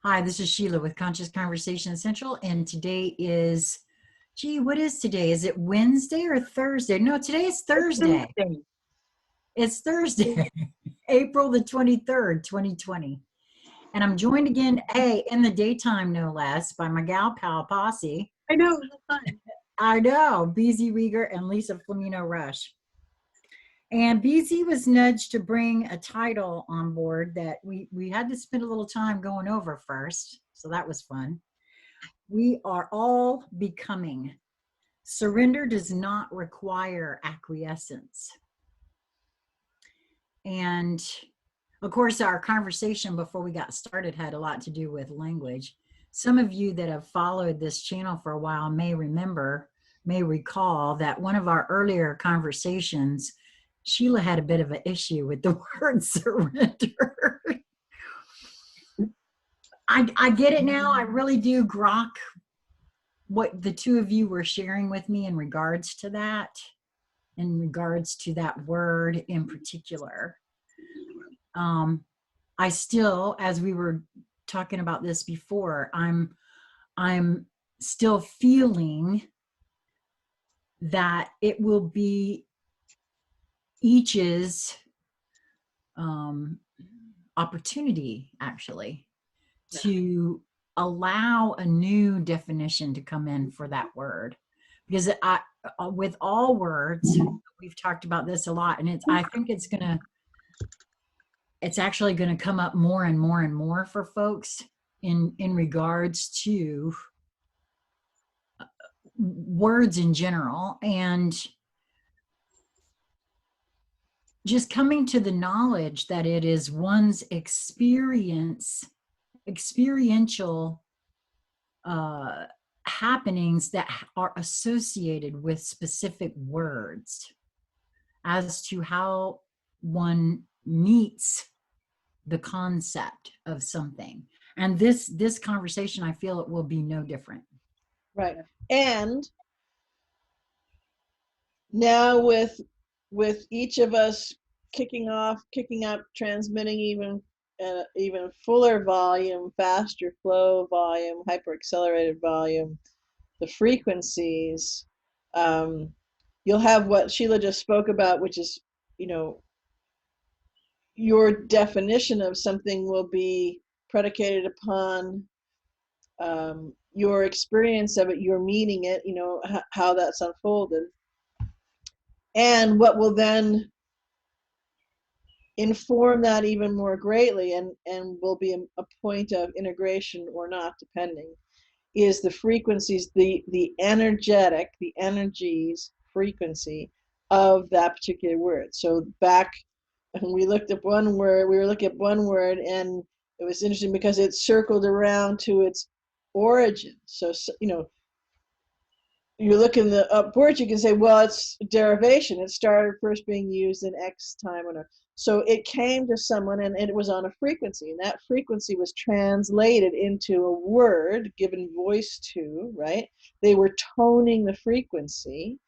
Hi, this is Sheila with Conscious Conversation Essential, and today is, what is today? Is it Wednesday or Thursday? No, today is Thursday. It's Thursday, April the 23rd, 2020. And I'm joined again, in the daytime, no less, by my gal pal posse. I know, how fun. I know, BZ Rieger and Lisa Flameno Rush. And BZ was nudged to bring a title on board that we had to spend a little time going over first. So that was fun. We are all becoming. Surrender does not require acquiescence. And of course, our conversation before we got started had a lot to do with language. Some of you that have followed this channel for a while may recall that one of our earlier conversations, Sheila had a bit of an issue with the word surrender. I get it now. I really do grok what the two of you were sharing with me in regards to that word in particular. I still, as we were talking about this before, I'm still feeling that it will be each's opportunity, actually, to allow a new definition to come in for that word. Because with all words, we've talked about this a lot, and I think it's actually going to come up more and more and more for folks in regards to words in general, and just coming to the knowledge that it is one's experiential happenings that are associated with specific words as to how one meets the concept of something. And this conversation, I feel it will be no different. Right. And now with each of us kicking up, transmitting even fuller volume, faster flow volume, hyper accelerated volume, the frequencies, you'll have what Sheila just spoke about, which is, your definition of something will be predicated upon your experience of it, your meaning it, how that's unfolded. And what will then inform that even more greatly and will be a point of integration or not, depending, is the frequencies, the energies frequency of that particular word. So back when we looked at one word, we were looking at one word, and it was interesting because it circled around to its origin. So you look in the upwards, you can say, well, it's derivation. It started first being used in X time. So it came to someone, and it was on a frequency, and that frequency was translated into a word, given voice to, right? They were toning the frequency,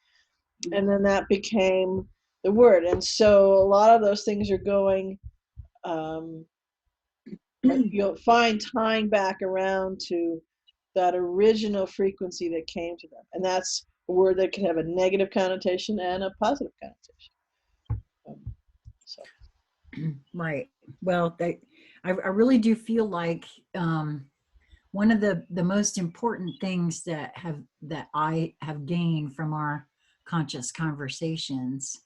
and then that became the word. And so a lot of those things are going, you'll find tying back around to that original frequency that came to them. And that's a word that can have a negative connotation and a positive connotation. Right. Well, I really do feel like one of the most important things that I have gained from our conscious conversations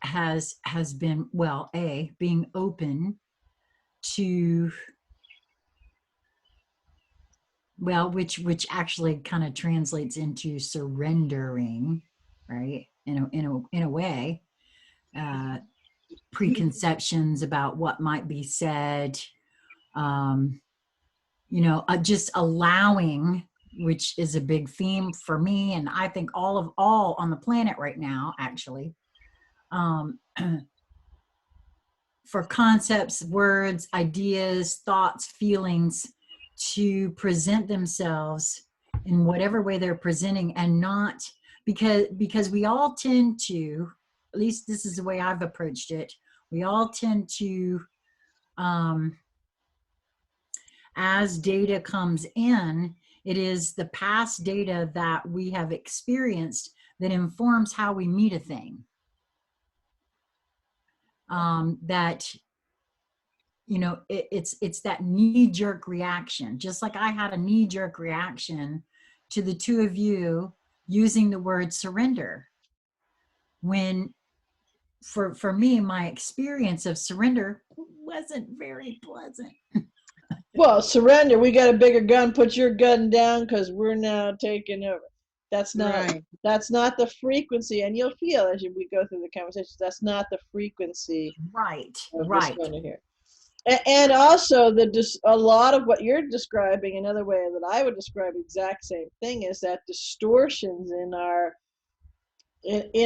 has been, well, being open to, well, which actually kind of translates into surrendering, right? In a way, preconceptions about what might be said, just allowing, which is a big theme for me, and I think all on the planet right now, actually, for concepts, words, ideas, thoughts, feelings to present themselves in whatever way they're presenting, and not because we all tend to, at least this is the way I've approached it, we all tend to as data comes in, it is the past data that we have experienced that informs how we meet a thing. That, you know, it's that knee-jerk reaction. Just like I had a knee-jerk reaction to the two of you using the word surrender. When for me, my experience of surrender wasn't very pleasant. Well, surrender. We got a bigger gun. Put your gun down because we're now taking over. That's not Right. that's not the frequency, and you'll feel as we go through the conversations. That's not the frequency Right. of the Right. surrender here. And also, a lot of what you're describing, another way that I would describe the exact same thing, is that distortions in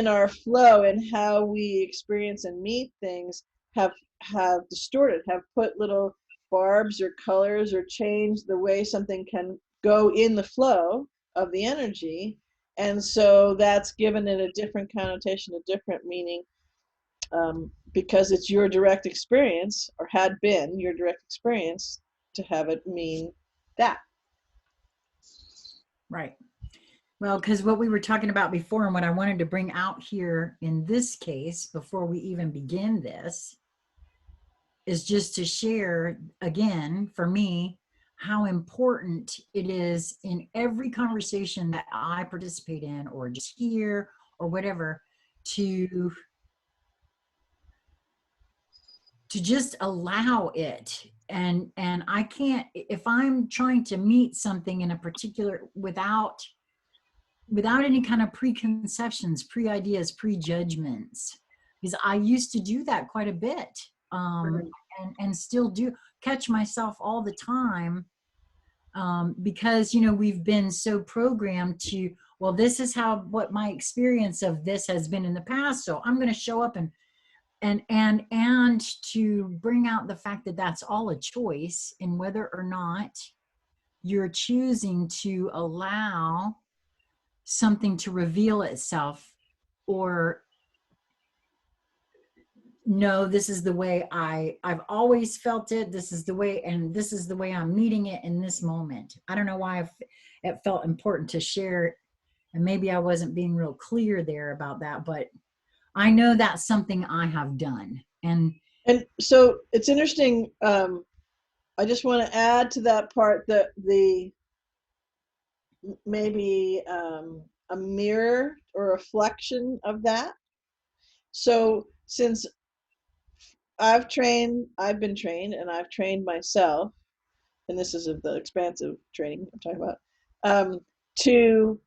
our flow and how we experience and meet things have distorted, have put little barbs or colors or changed the way something can go in the flow of the energy. And so that's given it a different connotation, a different meaning, because it's your direct experience, or had been your direct experience, to have it mean that. Right. Well, because what we were talking about before and what I wanted to bring out here in this case before we even begin this is just to share again for me how important it is in every conversation that I participate in or just hear or whatever to just allow it. And I can't, if I'm trying to meet something in a particular without any kind of preconceptions, pre-ideas, prejudgments, because I used to do that quite a bit, and still do catch myself all the time, because you know we've been so programmed to, well, this is how what my experience of this has been in the past, so I'm going to show up and to bring out the fact that that's all a choice, and whether or not you're choosing to allow something to reveal itself, or no, this is the way I've always felt it, this is the way, and this is the way I'm meeting it in this moment. I don't know why it felt important to share, and maybe I wasn't being real clear there about that, but I know that's something I have done. And so it's interesting. I just want to add to that part that the maybe a mirror or reflection of that. So since I've been trained, and I've trained myself, and this is of the expansive training I'm talking about, to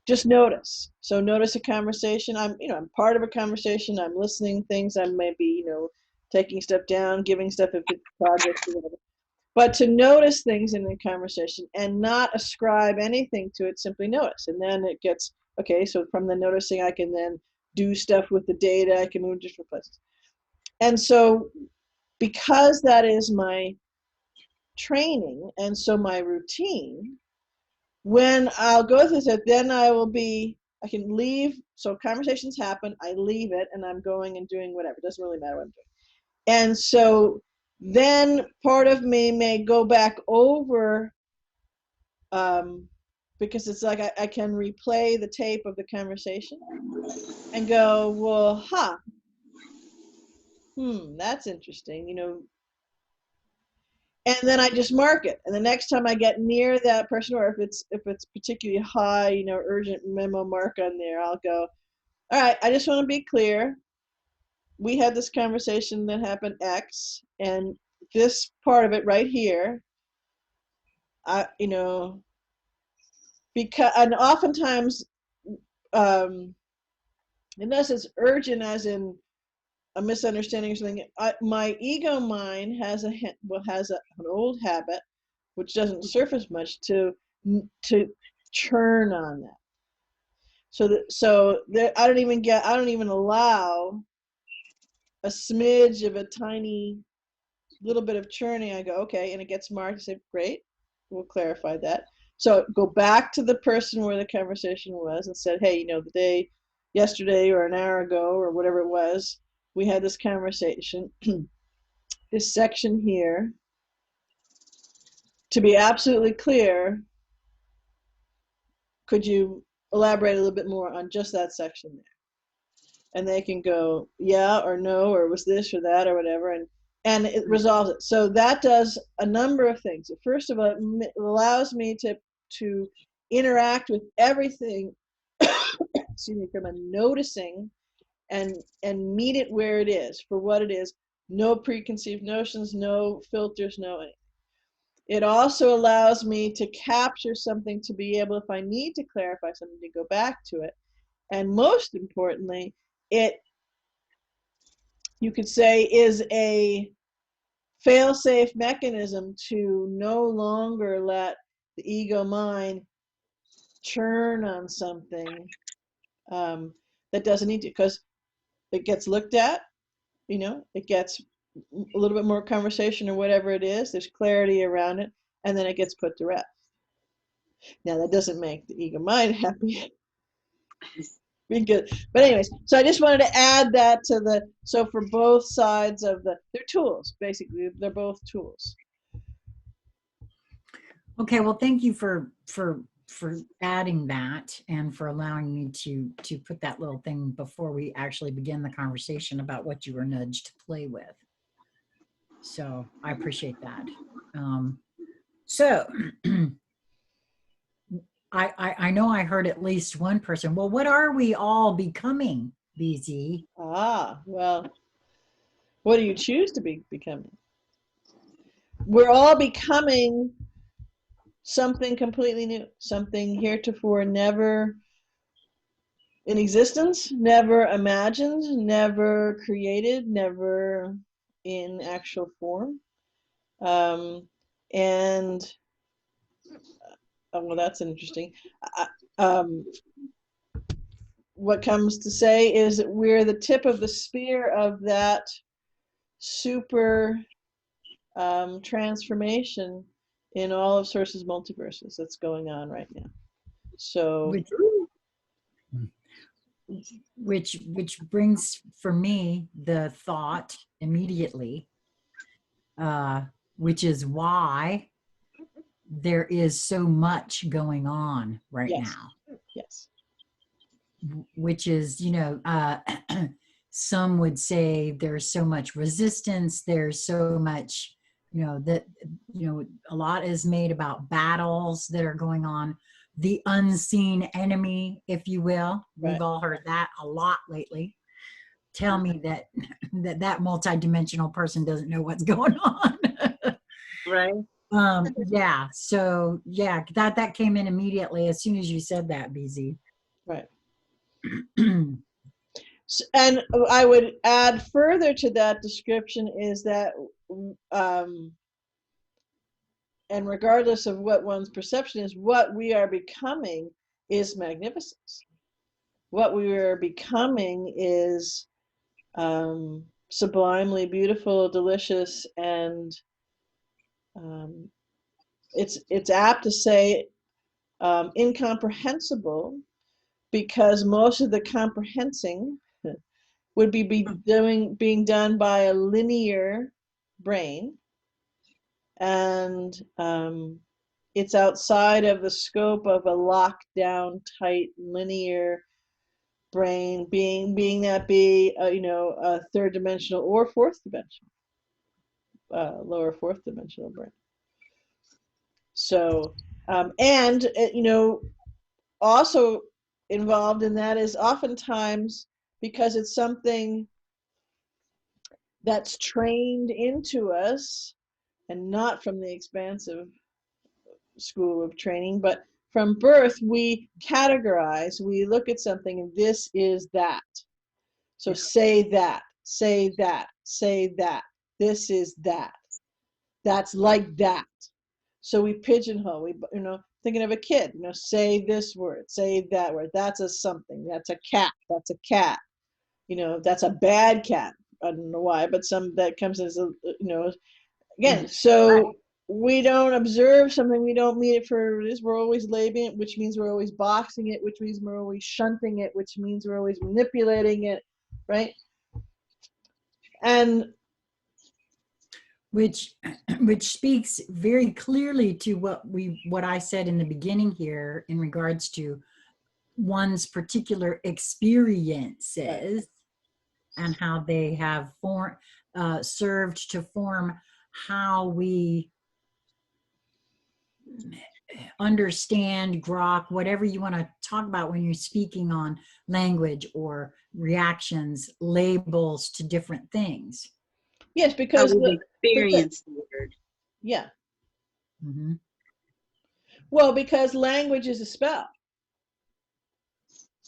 just notice. So notice a conversation. I'm part of a conversation. I'm listening things. I may be, taking stuff down, giving stuff if it's projects or whatever. But to notice things in the conversation and not ascribe anything to it, simply notice. And then it gets, okay, so from the noticing, I can then do stuff with the data. I can move to different places. And so because that is my training and so my routine, when I'll go through it, then I can leave. So conversations happen, I leave it, and I'm going and doing whatever. It doesn't really matter what I'm doing. And so then part of me may go back over, because it's like I can replay the tape of the conversation and go, well, that's interesting, and then I just mark it. And the next time I get near that person, or if it's particularly high, urgent memo mark on there, I'll go, all right, I just want to be clear. We had this conversation that happened X, and this part of it right here, because, and oftentimes, unless it's urgent, as in a misunderstanding or something, my ego mind has an old habit, which doesn't surface much, to churn on that. So there, I don't even allow a smidge of a tiny little bit of churning. I go, okay, and it gets marked. I say, great, we'll clarify that. So go back to the person where the conversation was and said, hey, the day yesterday or an hour ago or whatever it was, we had this conversation. This section here to be absolutely clear, could you elaborate a little bit more on just that section there? And they can go, yeah or no, or was this or that or whatever, and it resolves it. So that does a number of things. First of all, it allows me to interact with everything, excuse me, from a noticing and meet it where it is, for what it is. No preconceived notions, no filters, no anything. It also allows me to capture something, to be able, if I need to clarify something, to go back to it. And most importantly, it, you could say, is a fail-safe mechanism to no longer let the ego mind churn on something that doesn't need to, because it gets looked at, it gets a little bit more conversation or whatever it is, there's clarity around it, and then it gets put to rest. Now that doesn't make the ego mind happy. Be good. But anyways, so I just wanted to add that to the, so for both sides of they're tools, basically. They're both tools. Okay, well, thank you for adding that and for allowing me to put that little thing before we actually begin the conversation about what you were nudged to play with. So I appreciate that. So I know I heard at least one person. Well, what are we all becoming, BZ? Well, what do you choose to be becoming? We're all becoming something completely new, something heretofore never in existence, never imagined, never created, never in actual form. And well, that's interesting. What comes to say is that we're the tip of the spear of that super transformation in all of Source's multiverses that's going on right now. So, which brings for me the thought immediately, which is why there is so much going on right yes. now. Yes. Which is, some would say there's so much resistance, there's so much, that, a lot is made about battles that are going on, the unseen enemy, if you will. Right. We've all heard that a lot lately. Tell me that that multidimensional person doesn't know what's going on. Right. Yeah. So yeah, that came in immediately as soon as you said that, BZ. Right. And I would add further to that description is that, and regardless of what one's perception is, what we are becoming is magnificence. What we are becoming is sublimely beautiful, delicious, and it's apt to say incomprehensible, because most of the comprehending would be being done by a linear brain, and it's outside of the scope of a locked down, tight, linear brain, being that be a third dimensional or fourth dimensional, lower fourth dimensional brain. So and also involved in that is oftentimes, because it's something that's trained into us, and not from the expansive school of training, but from birth, we categorize, we look at something, and this is that. So say that, say that, say that. This is that. That's like that. So we pigeonhole. We, thinking of a kid, say this word, say that word. That's a something. That's a cat. That's a cat. That's a bad cat. I don't know why, but some that comes as a, again. So we don't observe something. We don't meet it for this. We're always labeling it, which means we're always boxing it, which means we're always shunting it, which means we're always manipulating it, right? And which which speaks very clearly to what I said in the beginning here in regards to one's particular Right. experiences and how they have served to form how we understand, grok, whatever you want to talk about when you're speaking on language or reactions, labels to different things. Yes, How because we've the experienced the word. yeah. Mm-hmm. Well, because language is a spell.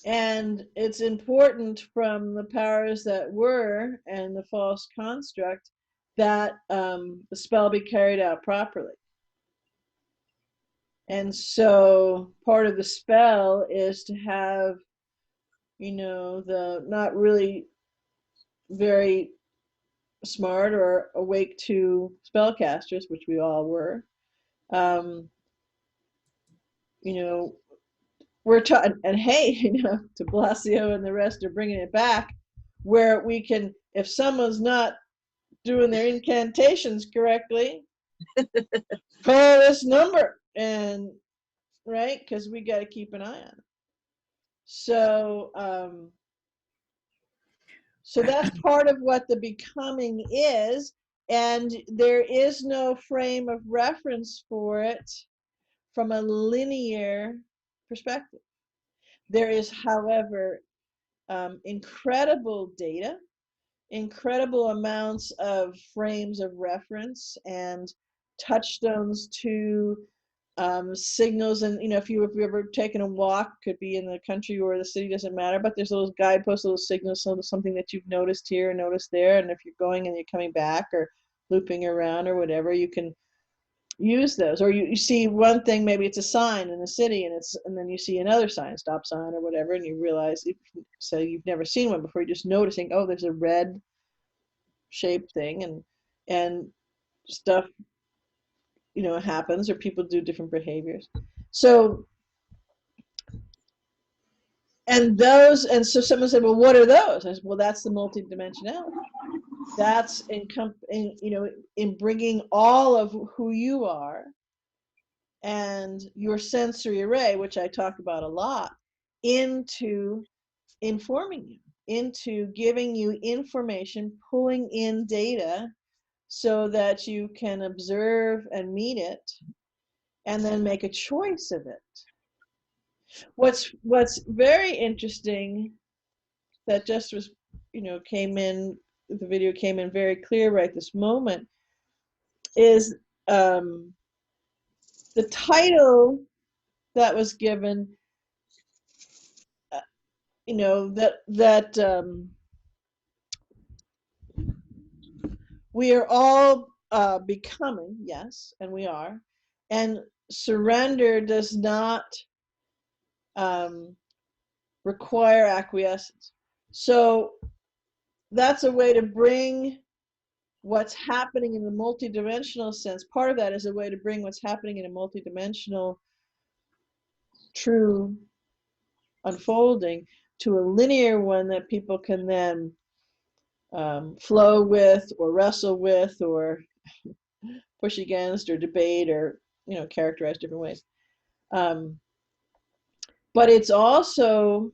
And it's important from the powers that were and the false construct that the spell be carried out properly. And so part of the spell is to have, the not really very smart or awake to spellcasters, which we all were. Um, you know, we're taught, and hey, De Blasio and the rest are bringing it back, where we can, if someone's not doing their incantations correctly, call this number, and right, because we got to keep an eye on it. So that's part of what the becoming is, and there is no frame of reference for it from a linear perspective. There is, however, incredible data, incredible amounts of frames of reference and touchstones to signals. And if you've ever taken a walk, could be in the country or the city, doesn't matter, but there's little guideposts, little signals, so something that you've noticed here and noticed there, and if you're going and you're coming back or looping around or whatever, you can use those. Or you see one thing, maybe it's a sign in the city, and then you see another sign, stop sign or whatever, and you realize, so you've never seen one before, you're just noticing, oh, there's a red shaped thing, and stuff happens, or people do different behaviors. So and so someone said, well, what are those? I said, well, that's the multidimensionality. That's in bringing all of who you are and your sensory array, which I talk about a lot, into informing you, into giving you information, pulling in data so that you can observe and meet it and then make a choice of it. What's very interesting, that just was, came in, the video came in very clear right this moment, is the title that was given, that we are all becoming, yes, and we are, and surrender does not require acquiescence. So that's a way to bring what's happening in the multidimensional sense. Part of that is a way to bring what's happening in a multidimensional true unfolding to a linear one that people can then flow with or wrestle with or push against or debate or characterize different ways. But it's also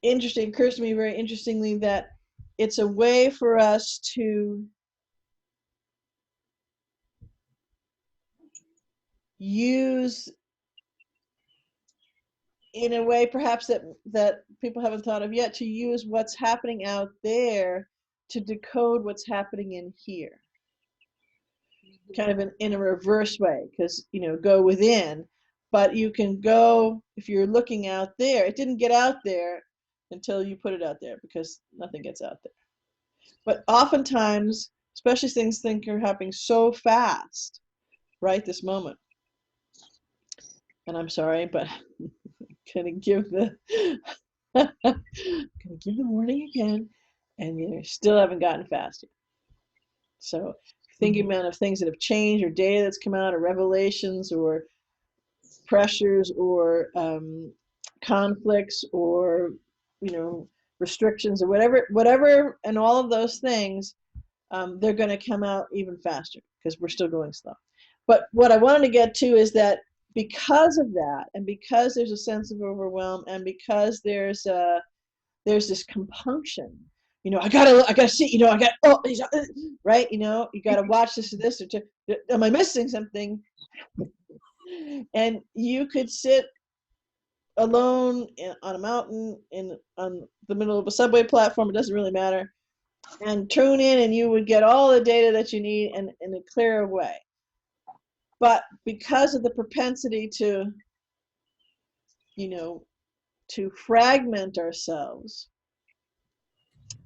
interesting, occurs to me very interestingly, that it's a way for us to use, in a way perhaps that people haven't thought of yet, to use what's happening out there to decode what's happening in here, kind of in a reverse way, because go within, but you can go, if you're looking out there, it didn't get out there until you put it out there, because nothing gets out there. But oftentimes, especially things are happening so fast right this moment, and I'm sorry, but I'm gonna give the warning again, and you still haven't gotten fast yet. So thinking amount of things that have changed, or data that's come out, or revelations, or pressures, or conflicts, or restrictions, or whatever, and all of those things they're going to come out even faster because we're still going slow. But what I wanted to get to is that because of that, and because there's a sense of overwhelm, and because there's this compunction, I gotta see, I got, oh, right, you gotta watch this or this, am I missing something? And you could sit alone on a mountain on the middle of a subway platform, it doesn't really matter, and tune in, and you would get all the data that you need in a clear way. But because of the propensity to fragment ourselves,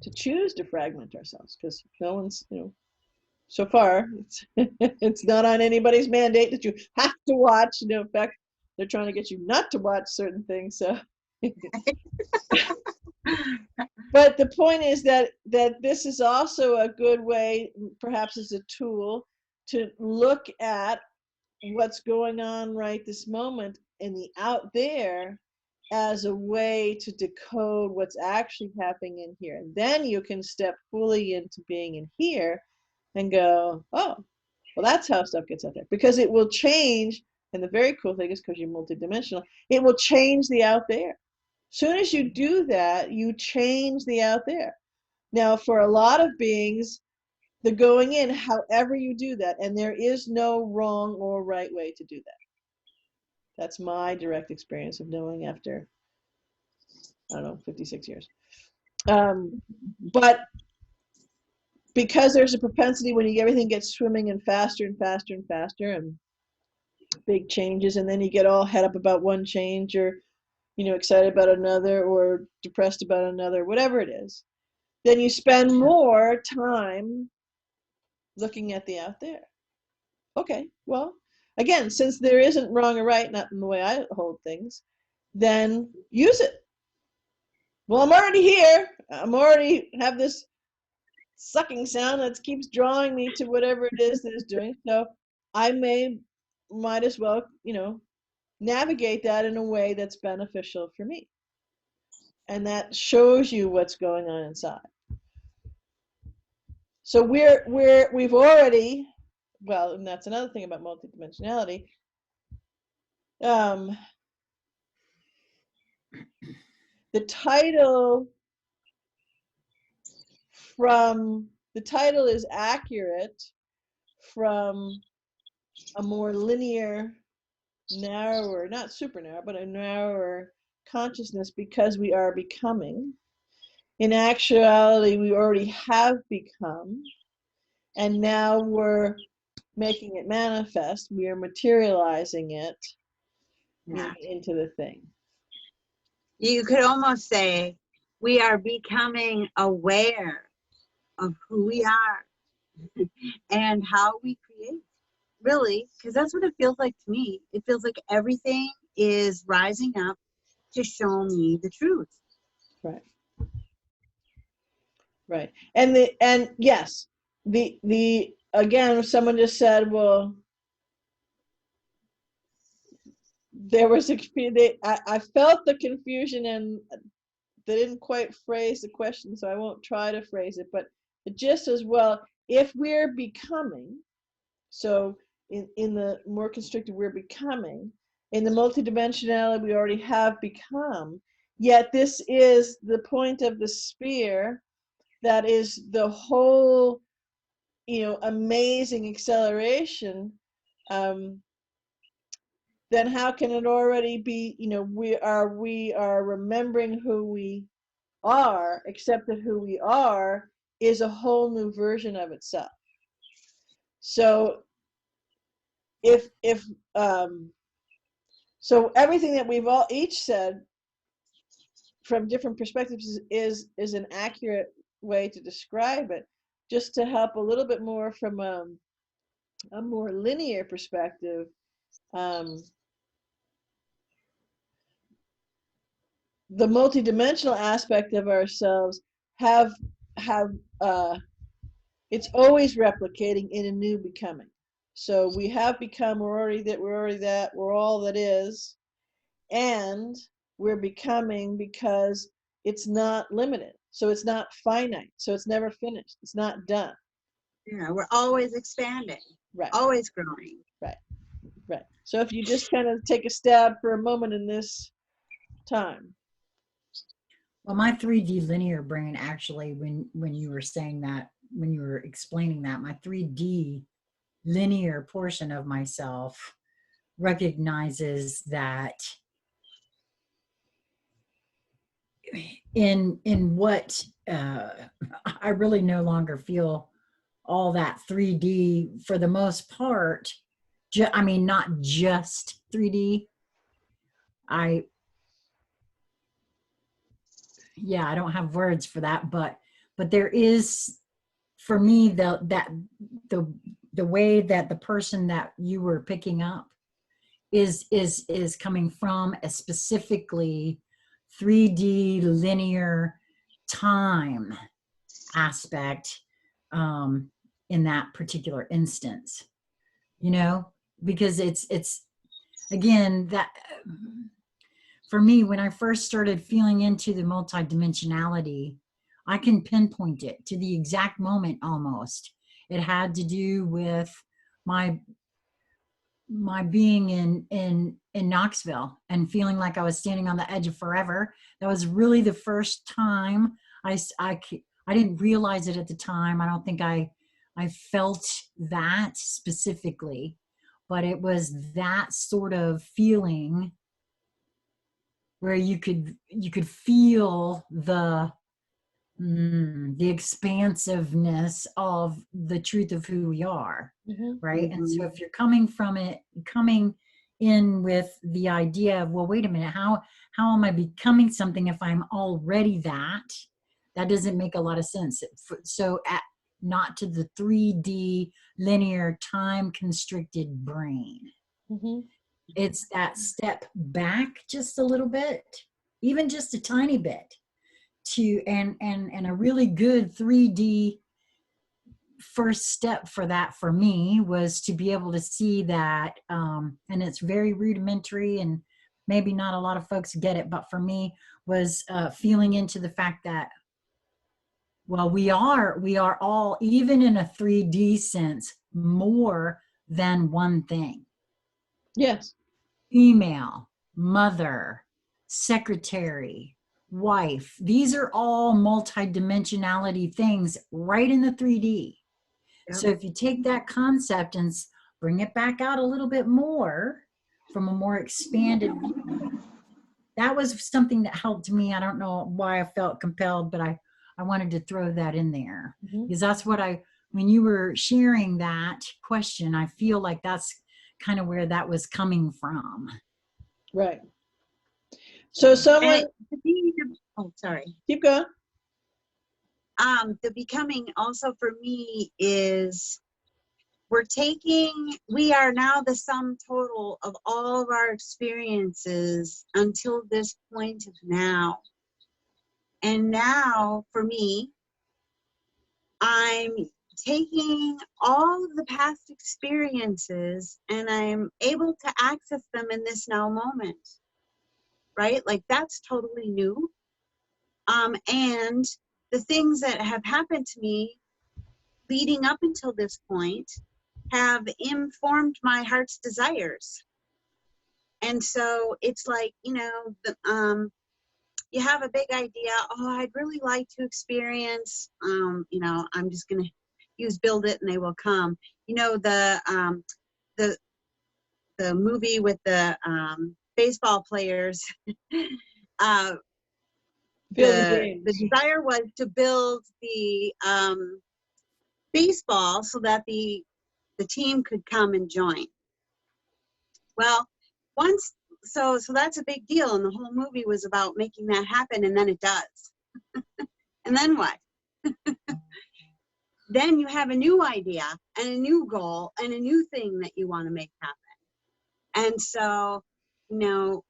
to choose to fragment ourselves, because no one's, so far it's not on anybody's mandate that you have to watch. In fact, they're trying to get you not to watch certain things. So but the point is that this is also a good way, perhaps as a tool, to look at what's going on right this moment in the out there as a way to decode what's actually happening in here. And then you can step fully into being in here and go, oh, well, that's how stuff gets out there. Because it will change, and the very cool thing is, because you're multidimensional, it will change the out there. Soon as you do that, you change the out there. Now, for a lot of beings, the going in, however you do that, and there is no wrong or right way to do that. That's my direct experience of knowing after, I don't know, 56 years. But because there's a propensity when everything gets swimming and faster and faster and faster, and big changes, and then you get all head up about one change, or excited about another, or depressed about another, whatever it is, then you spend more time looking at the out there. Okay, well, again, since there isn't wrong or right, not in the way I hold things, then use it. Well, I'm already here. I'm already have this sucking sound that keeps drawing me to whatever it is that it's doing. So I might as well, navigate that in a way that's beneficial for me. And that shows you what's going on inside. So we've already, well, and that's another thing about multidimensionality. The title is accurate from a more linear, narrower, not super narrow, but a narrower consciousness, because we are becoming. In actuality, we already have become, and now we're making it manifest. We are materializing it into the thing. You could almost say we are becoming aware of who we are and how we create. Really, because that's what it feels like to me. It feels like everything is rising up to show me the truth. Right. Right. And yes, the again, someone just said, well, there was I felt the confusion, and they didn't quite phrase the question, so I won't try to phrase it, but just as well, if we're becoming, so in the more constricted, we're becoming, in the multidimensionality, we already have become, yet this is the point of the sphere, that is the whole, amazing acceleration, then how can it already be, we are remembering who we are, except that who we are is a whole new version of itself. So so everything that we've all each said from different perspectives is an accurate way to describe it. Just to help a little bit more from a more linear perspective, the multidimensional aspect of ourselves have it's always replicating in a new becoming. So we have become, we're already that, we're all that is, and we're becoming because it's not limited. So it's not finite. So it's never finished. It's not done. Yeah, we're always expanding, Right. always growing. Right. So if you just kind of take a stab for a moment in this time. Well, my 3D linear brain actually, when you were saying that, when you were explaining that, my 3D linear portion of myself recognizes that in what I really no longer feel all that 3D for the most part. I mean, not just 3D. I Yeah, I don't have words for that, but there is, for me, the the way that the person that you were picking up is coming from a specifically 3D linear time aspect, in that particular instance, you know, because it's again that for me, when I first started feeling into the multidimensionality, I can pinpoint it to the exact moment almost. It had to do with my being in Knoxville and feeling like I was standing on the edge of forever. That was really the first time I didn't realize it at the time. I don't think I felt that specifically, but it was that sort of feeling where you could feel the expansiveness of the truth of who we are, right? And so if you're coming from it, coming in with the idea of, well, wait a minute, how am I becoming something if I'm already that? That doesn't make a lot of sense. So not to the 3D linear time constricted brain. It's that step back just a little bit, even just a tiny bit, to and a really good 3D first step for that for me was to be able to see that, and it's very rudimentary and maybe not a lot of folks get it, but for me was feeling into the fact that, well, we are all, even in a 3D sense, more than one thing. Yes. Female, mother, secretary, wife. These are all multidimensionality things right in the 3D. Yep. So if you take that concept and bring it back out a little bit more from a more expanded view, that was something that helped me. I don't know why I felt compelled, but I wanted to throw that in there because that's what when you were sharing that question, I feel like that's kind of where that was coming from. Right. So someone, sorry. Keep going. The becoming also for me is we are now the sum total of all of our experiences until this point of now. And now for me, I'm taking all of the past experiences and I'm able to access them in this now moment, right? Like that's totally new. And the things that have happened to me leading up until this point have informed my heart's desires. And so it's like, you know, you have a big idea. Oh, I'd really like to experience, you know, I'm just going to use build it and they will come. You know, the movie with the baseball players, the desire was to build the baseball so that the team could come and join. Well, so that's a big deal, and the whole movie was about making that happen, and then it does. And then what? Then you have a new idea and a new goal and a new thing that you want to make happen. And so, you know,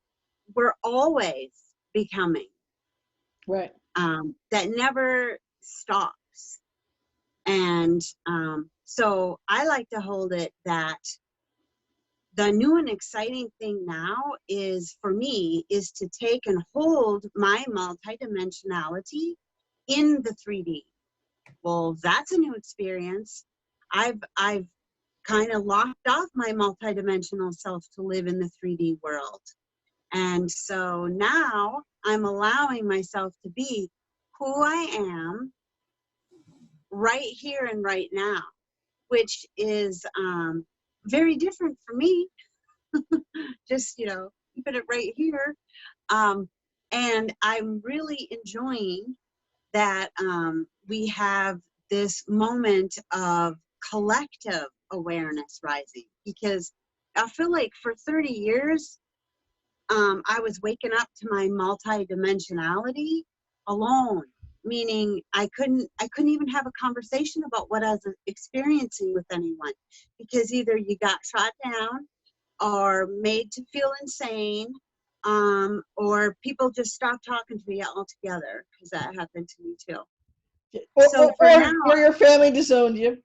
we're always becoming. Right. That never stops. And so I like to hold it that the new and exciting thing now is, for me, is to take and hold my multidimensionality in the 3D. Well, that's a new experience. I've kind of locked off my multidimensional self to live in the 3D world. And so now I'm allowing myself to be who I am right here and right now, which is very different for me. Just, keeping it right here. And I'm really enjoying that we have this moment of collective awareness rising, because I feel like for 30 years, I was waking up to my multidimensionality alone, meaning I couldn't even have a conversation about what I was experiencing with anyone, because either you got shot down or made to feel insane, or people just stopped talking to me altogether, because that happened to me too. So for now, or your family disowned you.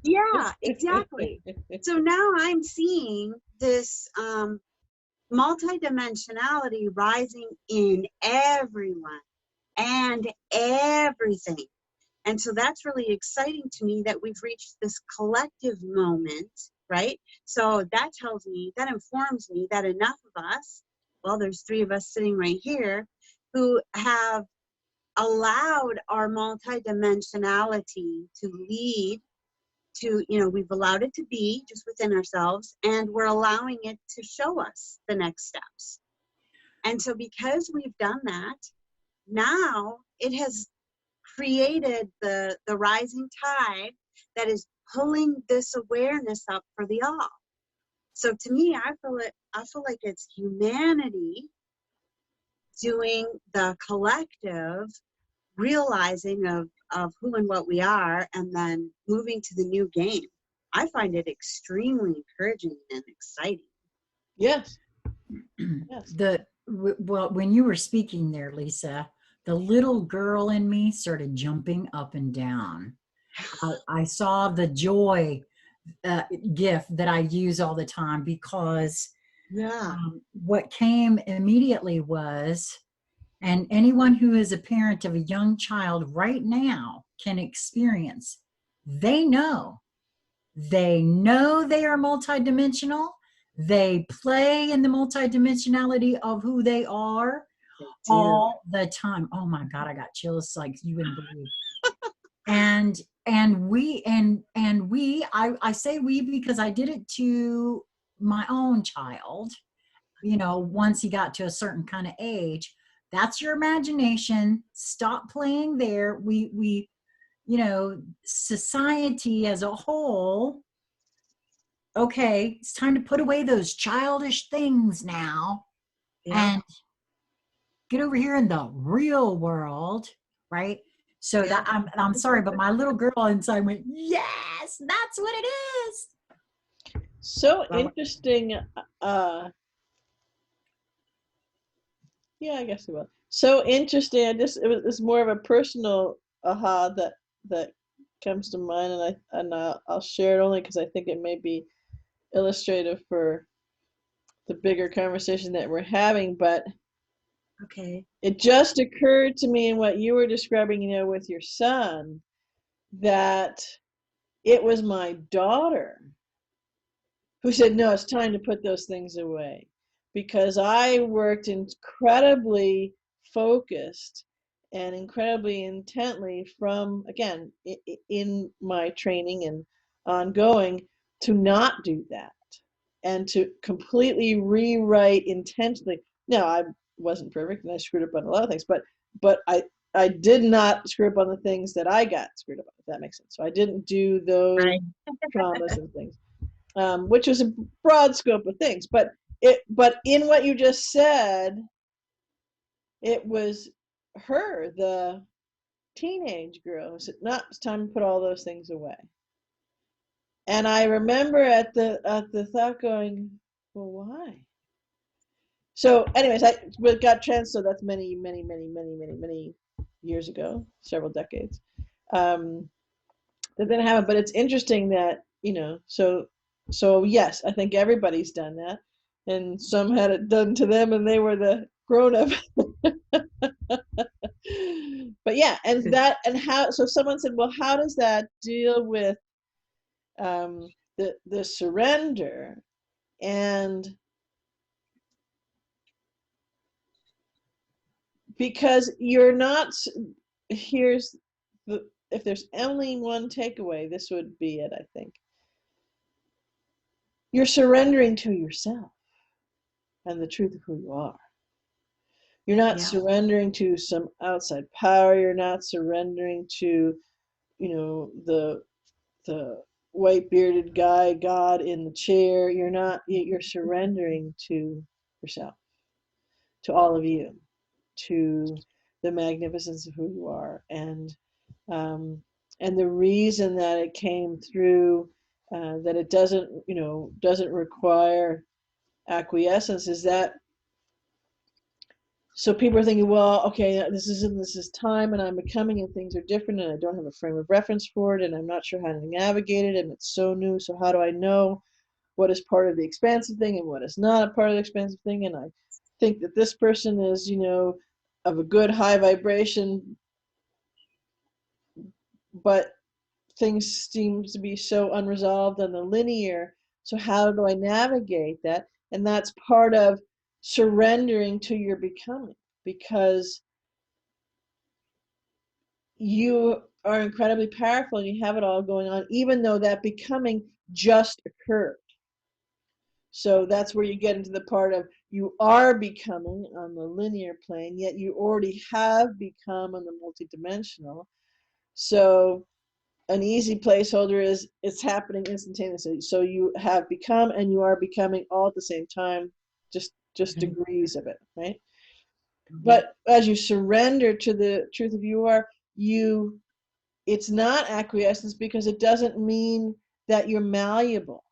yeah, exactly. So now I'm seeing this multidimensionality rising in everyone and everything. And so that's really exciting to me, that we've reached this collective moment, right? So that tells me, that informs me that enough of us, well, there's 3 of us sitting right here, who have allowed our multidimensionality to lead to, we've allowed it to be just within ourselves, and we're allowing it to show us the next steps. And so because we've done that, now it has created the rising tide that is pulling this awareness up for the all. So to me, I feel like it's humanity doing the collective realizing of who and what we are, and then moving to the new game. I find it extremely encouraging and exciting. Yes. Yes. Well, when you were speaking there, Lisa, the little girl in me started jumping up and down. I saw the joy gift that I use all the time, because what came immediately was, and anyone who is a parent of a young child right now can experience, they know they are multidimensional. They play in the multidimensionality of who they are all the time. Oh my God, I got chills like you wouldn't believe. I say we because I did it to my own child, once he got to a certain kind of age. That's your imagination. Stop playing there. We society as a whole, okay, it's time to put away those childish things now and get over here in the real world, right? So that I'm sorry, but my little girl inside went, yes, that's what it is. So interesting. Yeah, I guess it was. So interesting. It was more of a personal aha that comes to mind, and I'll share it only because I think it may be illustrative for the bigger conversation that we're having. But okay, it just occurred to me in what you were describing, with your son, that it was my daughter who said, no, it's time to put those things away, because I worked incredibly focused and incredibly intently from, again, in my training and ongoing, to not do that and to completely rewrite intentionally. Now, I wasn't perfect and I screwed up on a lot of things, but I did not screw up on the things that I got screwed up on, if that makes sense. So I didn't do those traumas and things. Which was a broad scope of things, but in what you just said, it was her, the teenage girl, who said, "No, it's time to put all those things away." And I remember at the thought going, "Well, why?" So, anyways, we got trans. So that's many years ago, several decades. That didn't happen, but it's interesting that So yes, I think everybody's done that, and some had it done to them, and they were the grown-up. But yeah, and how? So someone said, well, how does that deal with the surrender. And because you're not, here's the, if there's only one takeaway, this would be it, I think. You're surrendering to yourself and the truth of who you are. You're not surrendering to some outside power. You're not surrendering to, the white bearded guy, God in the chair. You're surrendering to yourself, to all of you, to the magnificence of who you are. And the reason that it came through, that it doesn't require acquiescence, is that so people are thinking, well, okay, this is time and I'm becoming and things are different and I don't have a frame of reference for it and I'm not sure how to navigate it and it's so new, so how do I know what is part of the expansive thing and what is not a part of the expansive thing? And I think that this person is, of a good high vibration, but things seem to be so unresolved on the linear. So how do I navigate that? And that's part of surrendering to your becoming, because you are incredibly powerful and you have it all going on, even though that becoming just occurred. So that's where you get into the part of you are becoming on the linear plane, yet you already have become on the multidimensional. So an easy placeholder is it's happening instantaneously. So you have become and you are becoming all at the same time, just degrees of it, right? But as you surrender to the truth of who you are, it's not acquiescence, because it doesn't mean that you're malleable,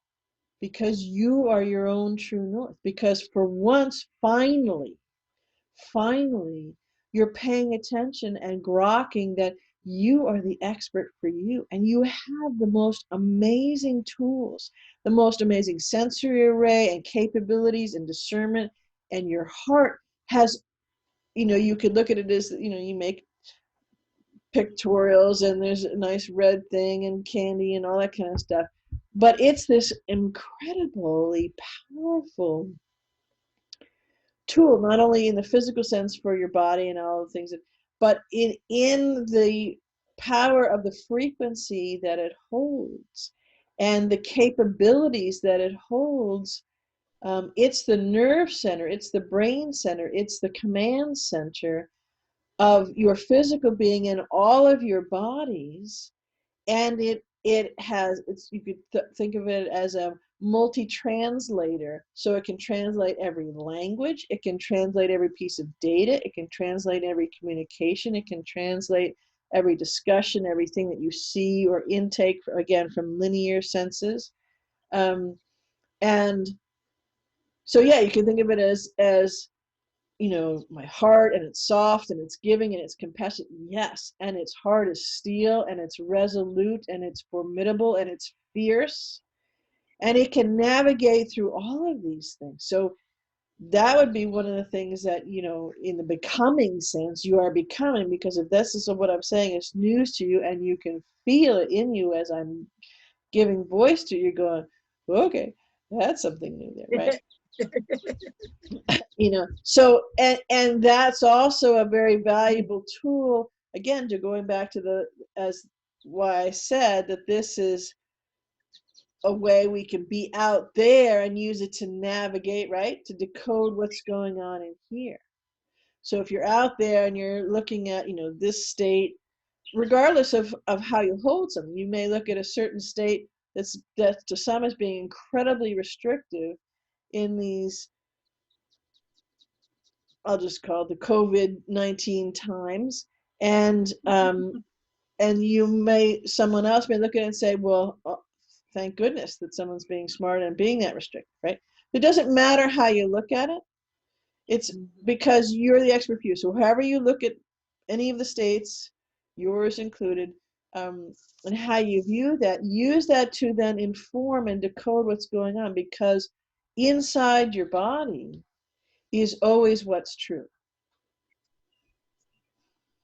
because you are your own true north. Because for once, finally, you're paying attention and grokking that you are the expert for you, and you have the most amazing tools, the most amazing sensory array and capabilities and discernment, and your heart has, you could look at it as, you make pictorials and there's a nice red thing and candy and all that kind of stuff, but it's this incredibly powerful tool, not only in the physical sense for your body and all the things but in the power of the frequency that it holds and the capabilities that it holds. It's the nerve center, it's the brain center, it's the command center of your physical being in all of your bodies. And you could think of it as a multi-translator. So it can translate every language, it can translate every piece of data, it can translate every communication, it can translate every discussion, everything that you see or intake, again, from linear senses. And so yeah, you can think of it as my heart, and it's soft and it's giving and it's compassionate, yes, and its heart is steel and it's resolute and it's formidable and it's fierce, and it can navigate through all of these things. So that would be one of the things that, in the becoming sense, you are becoming, because if this is what I'm saying is news to you and you can feel it in you as I'm giving voice to you, going, okay, that's something new there, right? So and that's also a very valuable tool, again, to going back to as why I said that this is a way we can be out there and use it to navigate, right, to decode what's going on in here. So if you're out there and you're looking at this state, regardless of how you hold something, you may look at a certain state that to some is being incredibly restrictive in these, I'll just call it the COVID-19 times, and someone else may look at it and say, well, thank goodness that someone's being smart and being that restrictive, right? It doesn't matter how you look at it. It's because you're the expert for you. So however you look at any of the states, yours included, and how you view that, use that to then inform and decode what's going on, because inside your body is always what's true.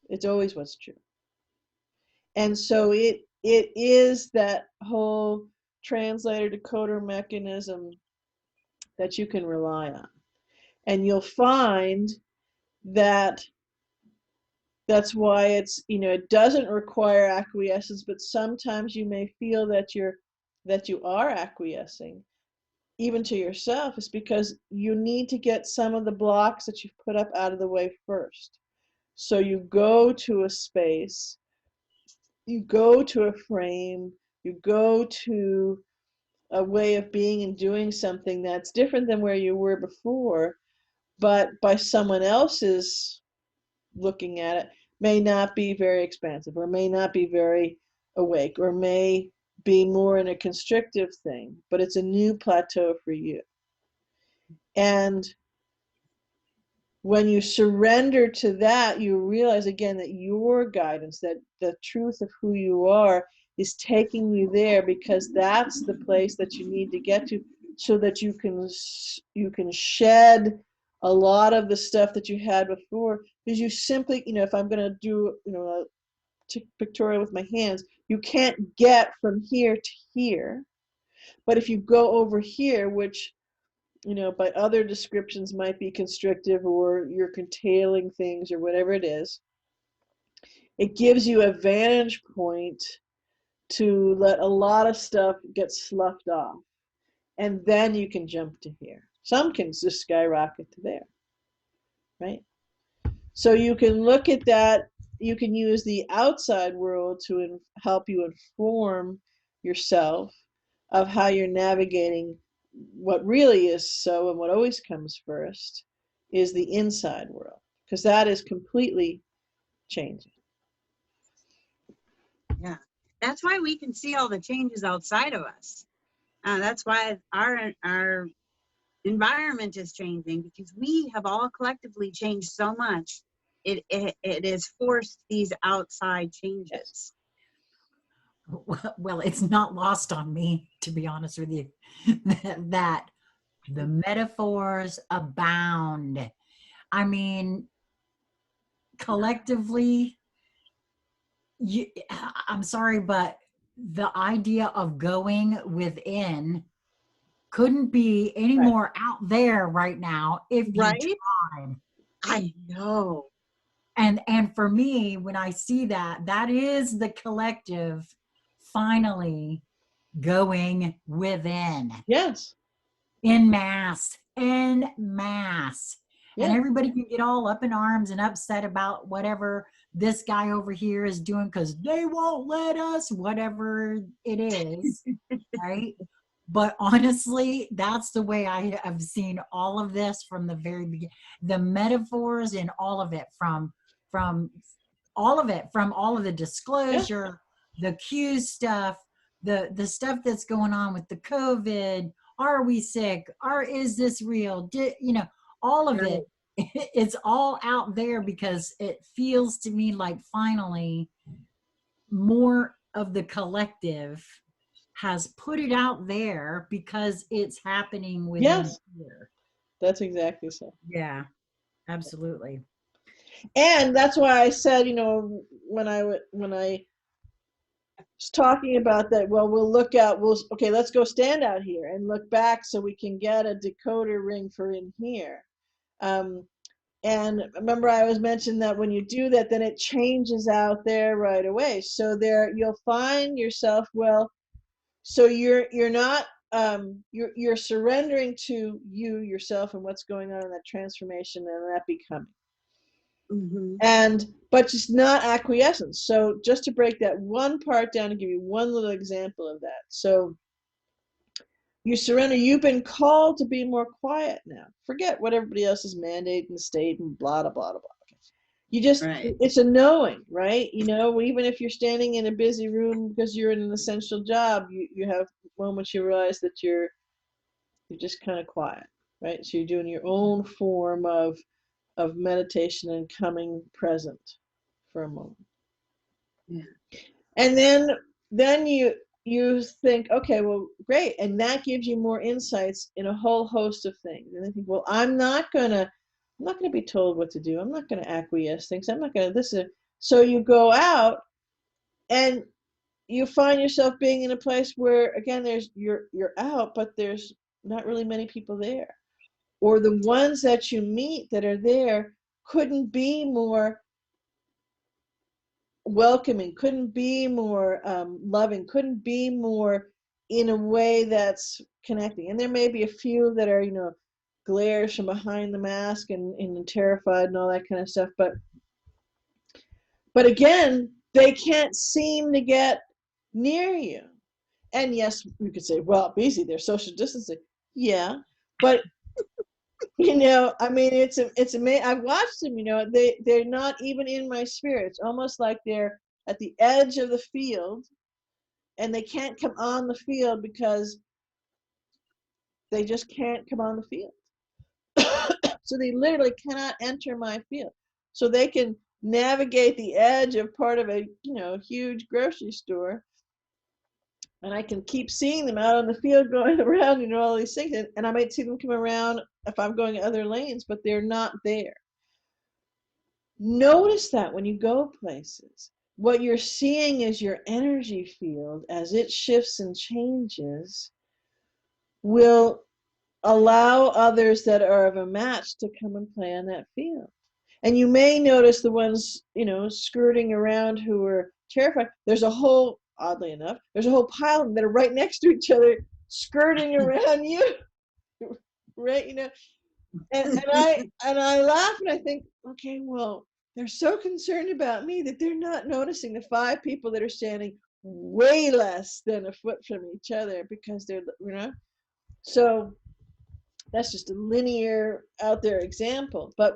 It's always what's true. And so it is that whole translator decoder mechanism that you can rely on. And you'll find that that's why it's, it doesn't require acquiescence, but sometimes you may feel that you are acquiescing, even to yourself. Is because you need to get some of the blocks that you've put up out of the way first. So you go to a space, you go to a frame, you go to a way of being and doing something that's different than where you were before, but by someone else's looking at it, may not be very expansive, or may not be very awake, or may be more in a constrictive thing, but it's a new plateau for you. And when you surrender to that, you realize again that your guidance, that the truth of who you are, is taking you there, because that's the place that you need to get to, so that you can shed a lot of the stuff that you had before. Because you simply, if I'm going to do a pictorial with my hands, you can't get from here to here. But if you go over here, which by other descriptions might be constrictive, or you're curtailing things, or whatever it is, it gives you a vantage point to let a lot of stuff get sloughed off. And then you can jump to here. Some can just skyrocket to there, right? So you can look at that. You can use the outside world to help you inform yourself of how you're navigating what really is so, and what always comes first is the inside world, because that is completely changing. Yeah. That's why we can see all the changes outside of us. That's why our environment is changing, because we have all collectively changed so much. It has forced these outside changes. Well, it's not lost on me, to be honest with you, that the metaphors abound. I mean, collectively, I'm sorry, but the idea of going within couldn't be any Right. more out there right now if you Right? tried. I know. And for me, when I see that, that is the collective finally going within. Yes. En masse, en masse. And Yeah. everybody can get all up in arms and upset about whatever this guy over here is doing because they won't let us, whatever it is, right? But honestly, that's the way I have seen all of this from the very beginning. The metaphors and all of it, from all of it, from all of the disclosure, the Q stuff, the stuff that's going on with the COVID. Are we sick? Is this real? All of it. It's all out there because it feels to me like finally more of the collective has put it out there because it's happening within here. That's exactly so. Yeah, absolutely. And that's why I said, when I was talking about that, well, we'll look out, okay, let's go stand out here and look back so we can get a decoder ring for in here. And remember, I was mentioned that when you do that, then it changes out there right away. So there you'll find yourself, well, so you're not you're surrendering to yourself and what's going on in that transformation and that becoming. Mm-hmm. But just not acquiescence. So just to break that one part down and give you one little example of that. So you surrender. You've been called to be more quiet now. Forget what everybody else is mandating the state and blah, blah, blah, blah. You just, it's a knowing, right? Even if you're standing in a busy room because you're in an essential job, you have moments you realize that you're just kind of quiet, right? So you're doing your own form of meditation and coming present for a moment. Yeah. And then you think, okay, well, great. And that gives you more insights in a whole host of things. And I think, well, I'm not gonna be told what to do. I'm not gonna acquiesce things. I'm not gonna listen. So you go out and you find yourself being in a place where, again, you're out, but there's not really many people there, or the ones that you meet that are there couldn't be more welcoming, couldn't be more loving, couldn't be more in a way that's connecting. And there may be a few that are, glares from behind the mask and terrified and all that kind of stuff, but again, they can't seem to get near you. And yes, you could say, well, easy, they're social distancing. Yeah, but I mean, it's amazing. I've watched them. They're not even in my spirit. It's almost like they're at the edge of the field, and they can't come on the field because they just can't come on the field. So they literally cannot enter my field. So they can navigate the edge of part of a huge grocery store, and I can keep seeing them out on the field going around, all these things, and I might see them come around if I'm going other lanes, but they're not there. Notice that when you go places, what you're seeing is your energy field, as it shifts and changes, will allow others that are of a match to come and play on that field. And you may notice the ones, skirting around who are terrified. There's a whole, oddly enough, there's a whole pile of them that are right next to each other, skirting around you, right? And I laugh and I think, okay, well, they're so concerned about me that they're not noticing the 5 people that are standing way less than a foot from each other, because they're, so that's just a linear out there example. But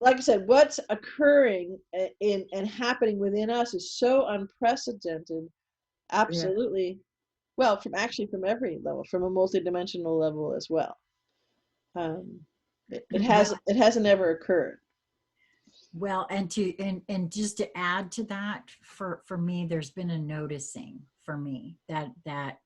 like I said, what's occurring and happening within us is so unprecedented. Absolutely. Yeah. Well, from every level, from a multidimensional level as well. It hasn't ever occurred. Well, and just to add to that, for me, there's been a noticing for me that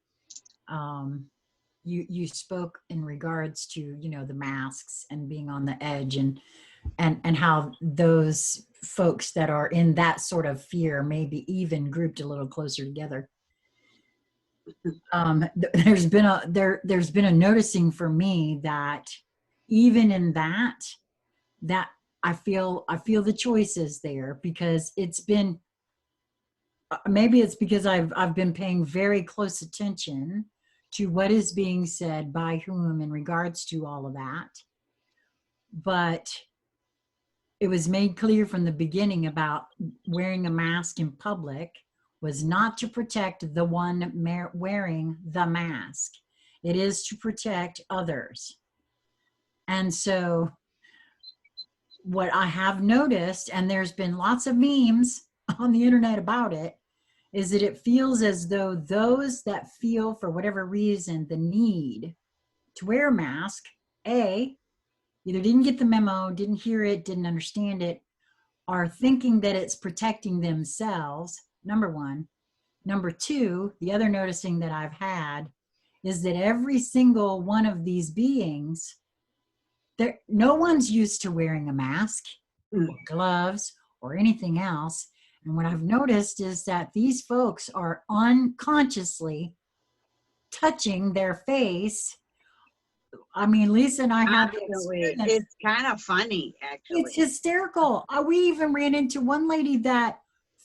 you spoke in regards to the masks and being on the edge, and how those folks that are in that sort of fear maybe even grouped a little closer together. There's been a noticing for me that even in that I feel the choices there, because it's been, maybe it's because I've been paying very close attention to what is being said by whom in regards to all of that. But it was made clear from the beginning about wearing a mask in public was not to protect the one wearing the mask. It is to protect others. And so what I have noticed, and there's been lots of memes on the internet about it, is that it feels as though those that feel, for whatever reason, the need to wear a mask, either didn't get the memo, didn't hear it, didn't understand it, are thinking that it's protecting themselves, number one. Number two, the other noticing that I've had is that every single one of these beings, no one's used to wearing a mask or gloves or anything else. And what I've noticed is that these folks are unconsciously touching their face. I mean, Lisa and I had the experience. It's kind of funny, actually. It's hysterical. We even ran into one lady that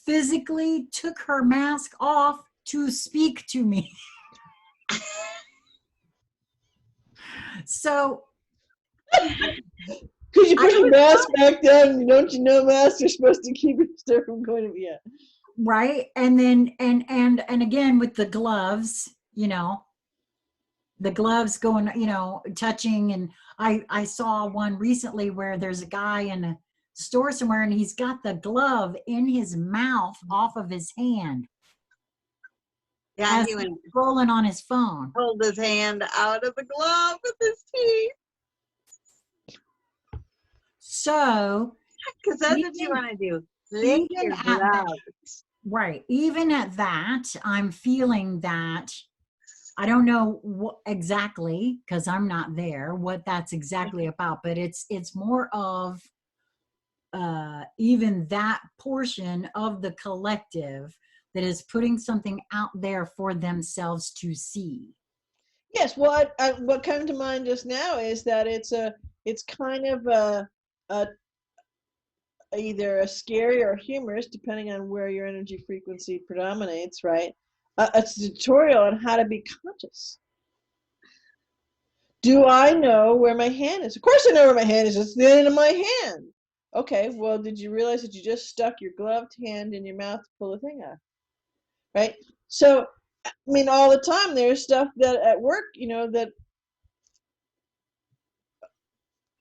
physically took her mask off to speak to me. So, because you put your mask back down, don't you know masks are supposed to keep it from going to, yeah. Right. And then, and again, with the gloves, the gloves going, touching. And I saw one recently where there's a guy in a store somewhere and he's got the glove in his mouth off of his hand. Yeah, he went rolling on his phone. Pulled his hand out of the glove with his teeth. So, because that's what you want to do. Lick your gloves. Right. Even at that, I'm feeling that I don't know what exactly, because I'm not there, what that's exactly about, but it's more of even that portion of the collective that is putting something out there for themselves to see. Yes, what came to mind just now is that it's kind of a either a scary or humorous, depending on where your energy frequency predominates, right? It's a tutorial on how to be conscious. Do I know where my hand is? Of course I know where my hand is. It's the end of my hand. Okay, well, did you realize that you just stuck your gloved hand in your mouth to pull the thing out? Right? So, I mean, all the time there's stuff that at work, that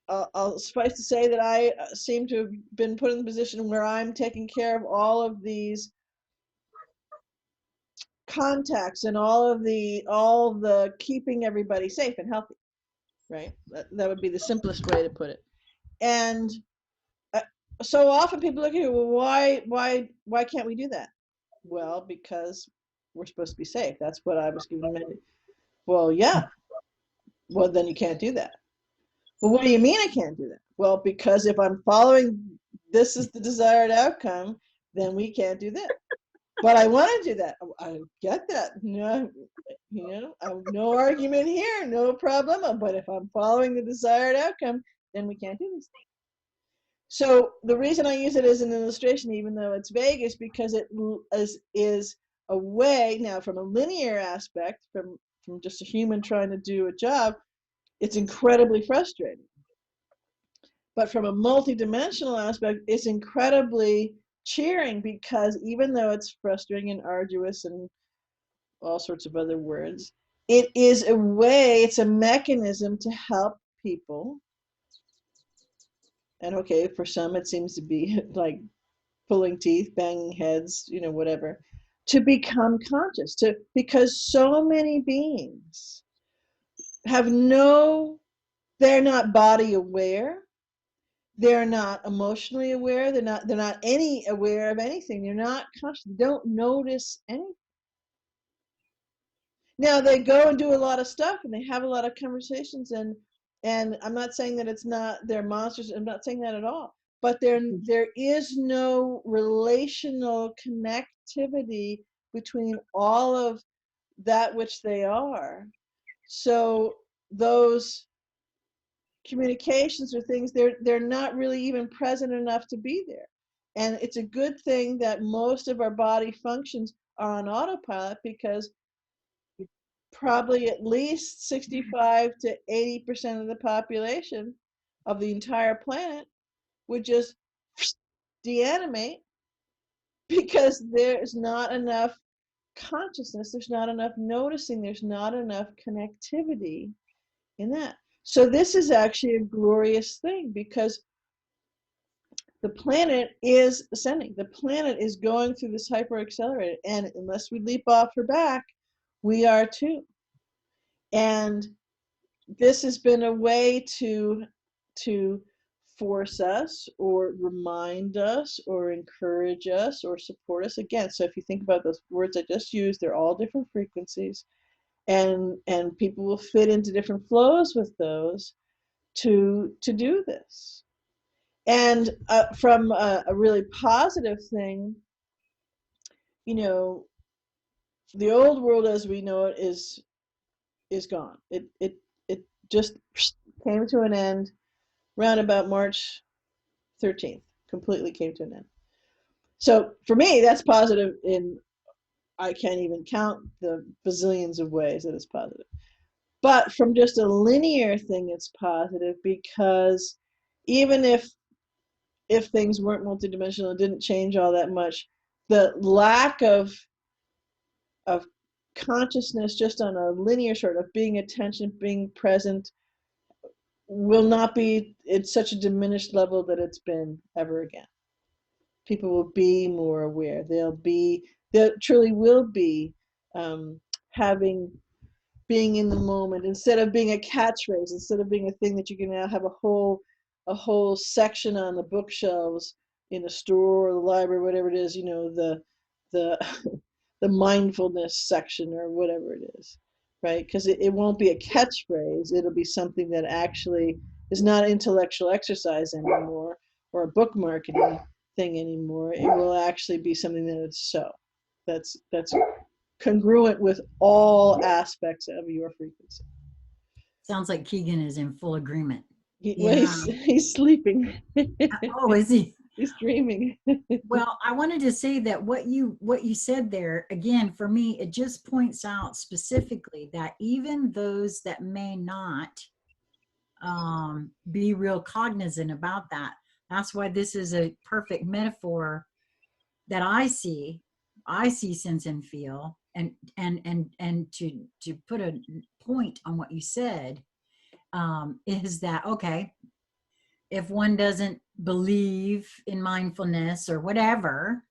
I'll suffice to say that I seem to have been put in the position where I'm taking care of all of these contacts and all the keeping everybody safe and healthy, right? That would be the simplest way to put it. And so often people look at it, well, why can't we do that? Well, because we're supposed to be safe. That's what I was given. Well, yeah. Well, then you can't do that. Well, what do you mean I can't do that? Well, because if I'm following this is the desired outcome, then we can't do that. But I want to do that. I get that. No, no argument here, no problem. But if I'm following the desired outcome, then we can't do these things. So the reason I use it as an illustration, even though it's vague, is because it is a way, now from a linear aspect, from just a human trying to do a job, it's incredibly frustrating. But from a multidimensional aspect, it's incredibly cheering, because even though it's frustrating and arduous and all sorts of other words, it is a way, it's a mechanism to help people. And okay, for some it seems to be like pulling teeth, banging heads, whatever, to become conscious, because so many beings they're not body aware, they're not emotionally aware, they're not any aware of anything, they're not conscious, they don't notice anything. Now they go and do a lot of stuff and they have a lot of conversations, and I'm not saying that they're monsters, I'm not saying that at all, but there is no relational connectivity between all of that which they are. So those communications or things, they're not really even present enough to be there. And it's a good thing that most of our body functions are on autopilot, because probably at least 65 to 80% of the population of the entire planet would just deanimate, because there's not enough consciousness, there's not enough noticing, there's not enough connectivity in that. So this is actually a glorious thing, because the planet is ascending. The planet is going through this hyper accelerator, and unless we leap off her back, we are too. And this has been a way to force us or remind us or encourage us or support us again. So if you think about those words I just used, they're all different frequencies, and people will fit into different flows with those to do this. And from a really positive thing, the old world as we know it is gone. It just came to an end around about March 13th, completely came to an end. So for me, that's positive I can't even count the bazillions of ways that it's positive. But from just a linear thing, it's positive, because even if things weren't multidimensional, it didn't change all that much, the lack of consciousness just on a linear sort of being attention, being present, will not be at such a diminished level that it's been ever again. People will be more aware. They truly will be being in the moment, instead of being a catchphrase, instead of being a thing that you can now have a whole section on the bookshelves in a store or the library, whatever it is, the the mindfulness section or whatever it is, right? Because it won't be a catchphrase. It'll be something that actually is not intellectual exercise anymore, or a book marketing thing anymore. It will actually be something that is so. That's congruent with all aspects of your frequency. Sounds like Keegan is in full agreement. Well, Yeah. he's sleeping. Oh, is he? He's dreaming. Well, I wanted to say that what you said there, again, for me, it just points out specifically that even those that may not be real cognizant about that, that's why this is a perfect metaphor that I see, sense and feel, and to put a point on what you said, is that okay? If one doesn't believe in mindfulness or whatever,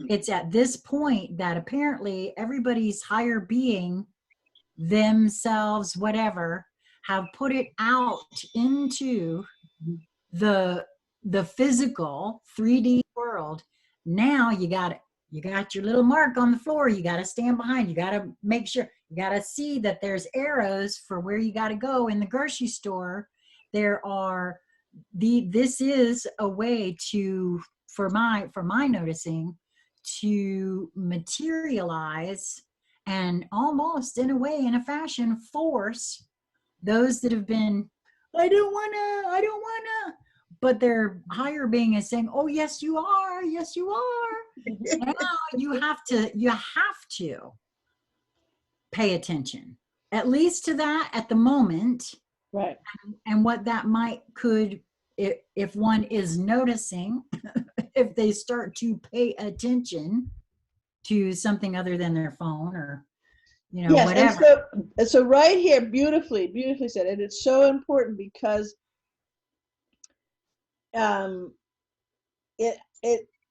it's at this point that apparently everybody's higher being, themselves, whatever, have put it out into the physical 3D world. Now you got your little mark on the floor. You got to stand behind. You got to make sure. You got to see that there's arrows for where you got to go in the grocery store. There are this is a way to, for my noticing, to materialize and almost in a way, in a fashion, force those that have been, I don't wanna, but their higher being is saying, oh yes you are, yes you are. Now you have to pay attention, at least to that at the moment, Right. and what that could, if one is noticing, if they start to pay attention to something other than their phone or Yes, whatever. and so right here, beautifully said, and it's so important because it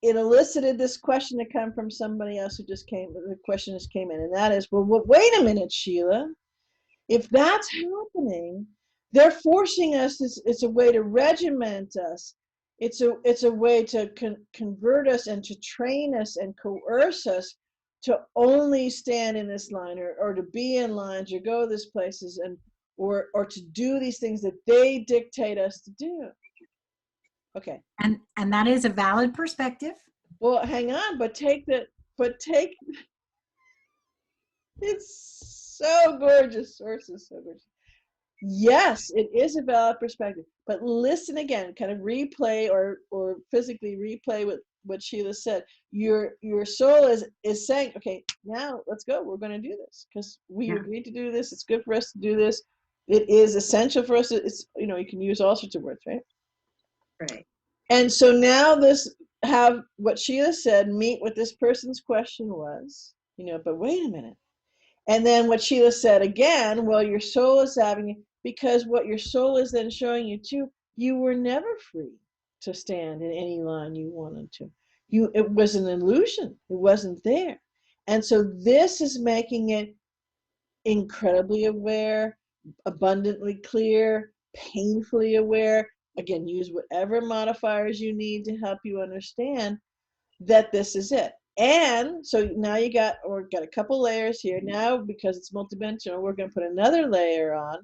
elicited this question to come from somebody else who just came. The question just came in, and that is, well, wait a minute, Sheila. If that's happening, they're forcing us. It's a way to regiment us. It's a way to convert us and to train us and coerce us to only stand in this line or to be in lines or go these places and or to do these things that they dictate us to do. Okay. And that is a valid perspective. Well, hang on, but take it's so gorgeous. Source is so gorgeous. Yes, it is a valid perspective, but listen again, kind of replay or physically replay what Sheila said. Your soul is saying, okay, now let's go. We're going to do this because we agreed to do this. It's good for us to do this. It is essential for us. It's, you can use all sorts of words, right? Right. And so now have what Sheila said meet what this person's question was, but wait a minute. And then what Sheila said again, well, your soul is having you, because what your soul is then showing you too, you were never free to stand in any line you wanted to. It was an illusion. It wasn't there. And so this is making it incredibly aware, abundantly clear, painfully aware. Again, use whatever modifiers you need to help you understand that this is it. And so now we've got a couple layers here. Now, because it's multidimensional, we're going to put another layer on.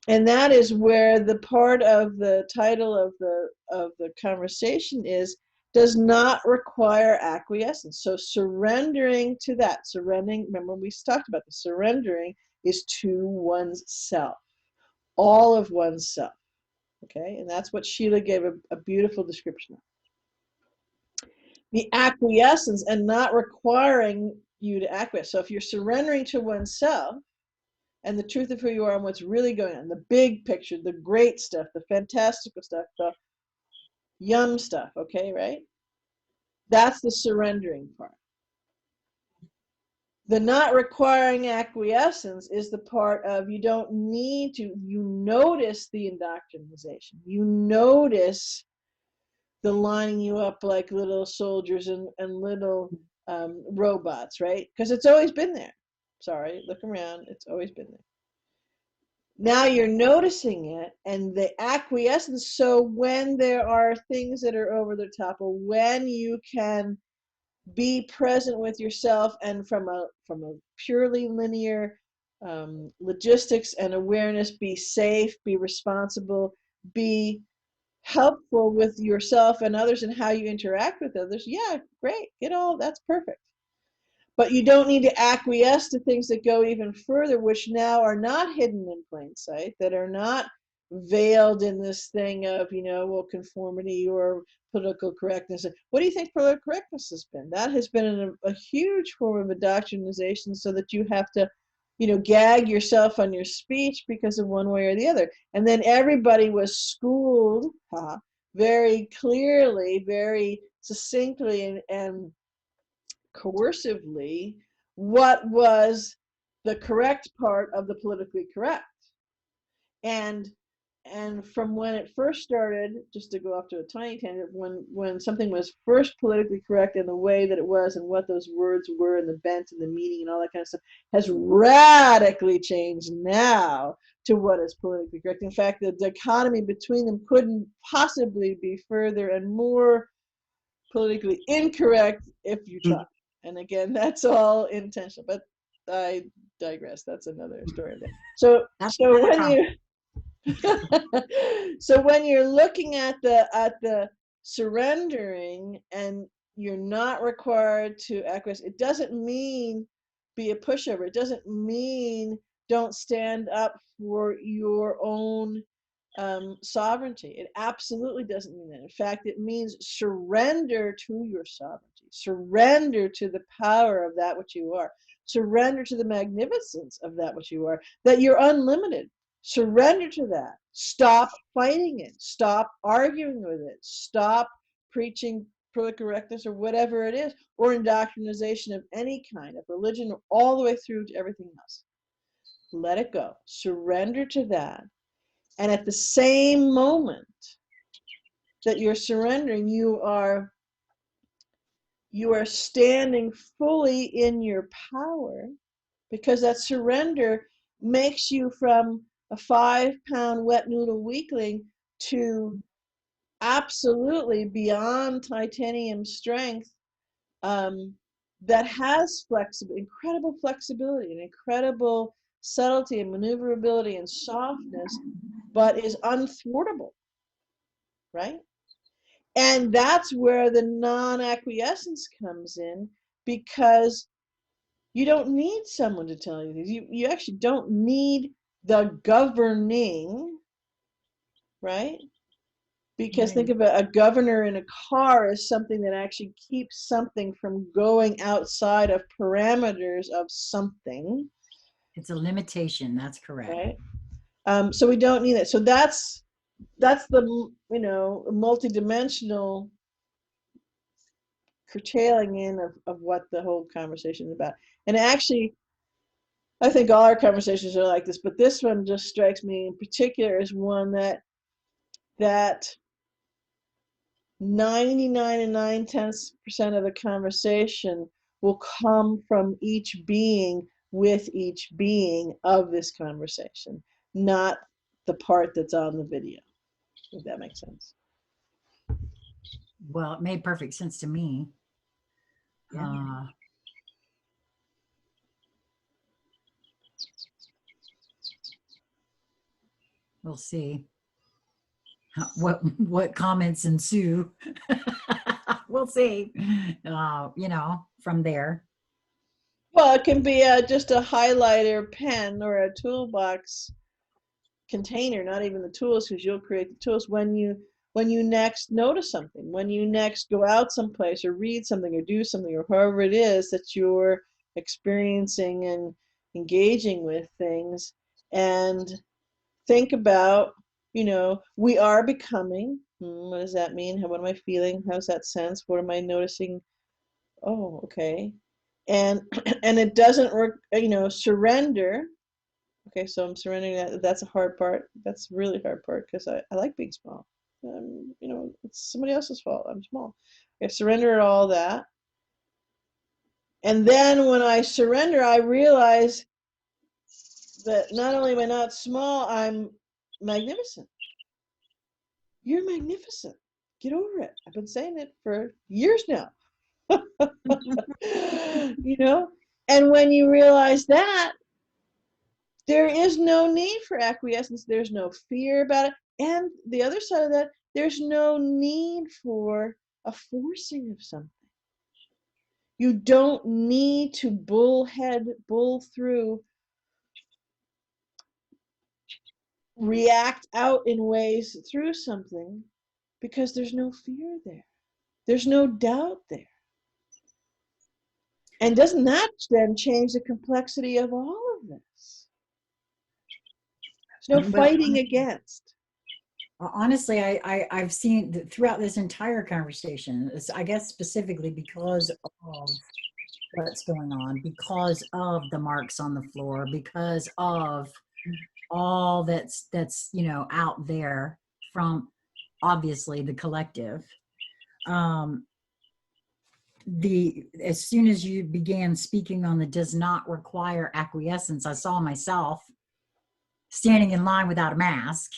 And that is where the part of the title of the conversation does not require acquiescence. So surrendering to that, remember we talked about the surrendering is to one's self, all of one's self. Okay, and that's what Sheila gave a beautiful description of. The acquiescence and not requiring you to acquiesce. So if you're surrendering to oneself and the truth of who you are and what's really going on, the big picture, the great stuff, the fantastical stuff, the yum stuff, okay, right? That's the surrendering part. The not requiring acquiescence is the part of you don't need to, you notice the indoctrination. You notice the lining you up like little soldiers and little robots, right? Because it's always been there. Sorry, look around. It's always been there. Now you're noticing it and the acquiescence. So when there are things that are over the top, or when you can be present with yourself and from a purely linear logistics and awareness, be safe, be responsible, be helpful with yourself and others and how you interact with others, yeah, great, that's perfect. But you don't need to acquiesce to things that go even further, which now are not hidden in plain sight, that are not veiled in this thing of, well, conformity or political correctness. What do you think political correctness has been? That has been a huge form of indoctrination, so that you have to, gag yourself on your speech because of one way or the other. And then everybody was schooled very clearly, very succinctly, and coercively what was the correct part of the politically correct. And from when it first started, just to go off to a tiny tangent, when something was first politically correct in the way that it was and what those words were and the bent and the meaning and all that kind of stuff has radically changed now to what is politically correct. In fact, the dichotomy between them couldn't possibly be further and more politically incorrect if you try. And again, that's all intentional, but I digress. That's another story. So when you're looking at the surrendering, and you're not required to acquiesce, it doesn't mean be a pushover. It doesn't mean don't stand up for your own sovereignty. It absolutely doesn't mean that. In fact, it means surrender to your sovereignty, surrender to the power of that which you are, surrender to the magnificence of that which you are, that you're unlimited. Surrender to that. Stop fighting it. Stop arguing with it. Stop preaching political correctness or whatever it is, or indoctrination of any kind of religion, all the way through to everything else. Let it go. Surrender to that. And at the same moment that you're surrendering, you are standing fully in your power, because that surrender makes you from a 5-pound wet noodle weakling to absolutely beyond titanium strength, that has incredible flexibility and incredible subtlety and maneuverability and softness, but is unthwartable, right? And that's where the non-acquiescence comes in, because you don't need someone to tell you these. You actually don't need the governing, right? Because think of a governor in a car as something that actually keeps something from going outside of parameters of something. It's a limitation. That's correct. Right? So we don't need that. So that's the multidimensional curtailing in of what the whole conversation is about. And actually, I think all our conversations are like this, but this one just strikes me in particular as one that 99 and 9/10% of the conversation will come from each being with each being of this conversation, not the part that's on the video, if that makes sense. Well, it made perfect sense to me. Yeah. We'll see what comments ensue. We'll see, from there. Well, it can be just a highlighter pen or a toolbox container, not even the tools, because you'll create the tools when you next notice something, when you next go out someplace or read something or do something, or however it is that you're experiencing and engaging with things. And think about, we are becoming. What does that mean? What am I feeling? How's that sense? What am I noticing? Oh, okay. And it doesn't work, surrender. Okay, so I'm surrendering that. That's a hard part. That's a really hard part, because I like being small. It's somebody else's fault. I'm small. I surrender all that. And then when I surrender, I realize that not only am I not small, I'm magnificent. You're magnificent. Get over it. I've been saying it for years now. And when you realize that, there is no need for acquiescence. There's no fear about it. And the other side of that, there's no need for a forcing of something. You don't need to bull through, react out in ways through something, because there's no fear there. There's no doubt there. And doesn't that then change the complexity of all of this? There's no Well, fighting against. honestly, I've seen throughout this entire conversation, I guess specifically because of what's going on, because of the marks on the floor, because of all that's out there from obviously the collective. As soon as you began speaking on the does not require acquiescence, I saw myself standing in line without a mask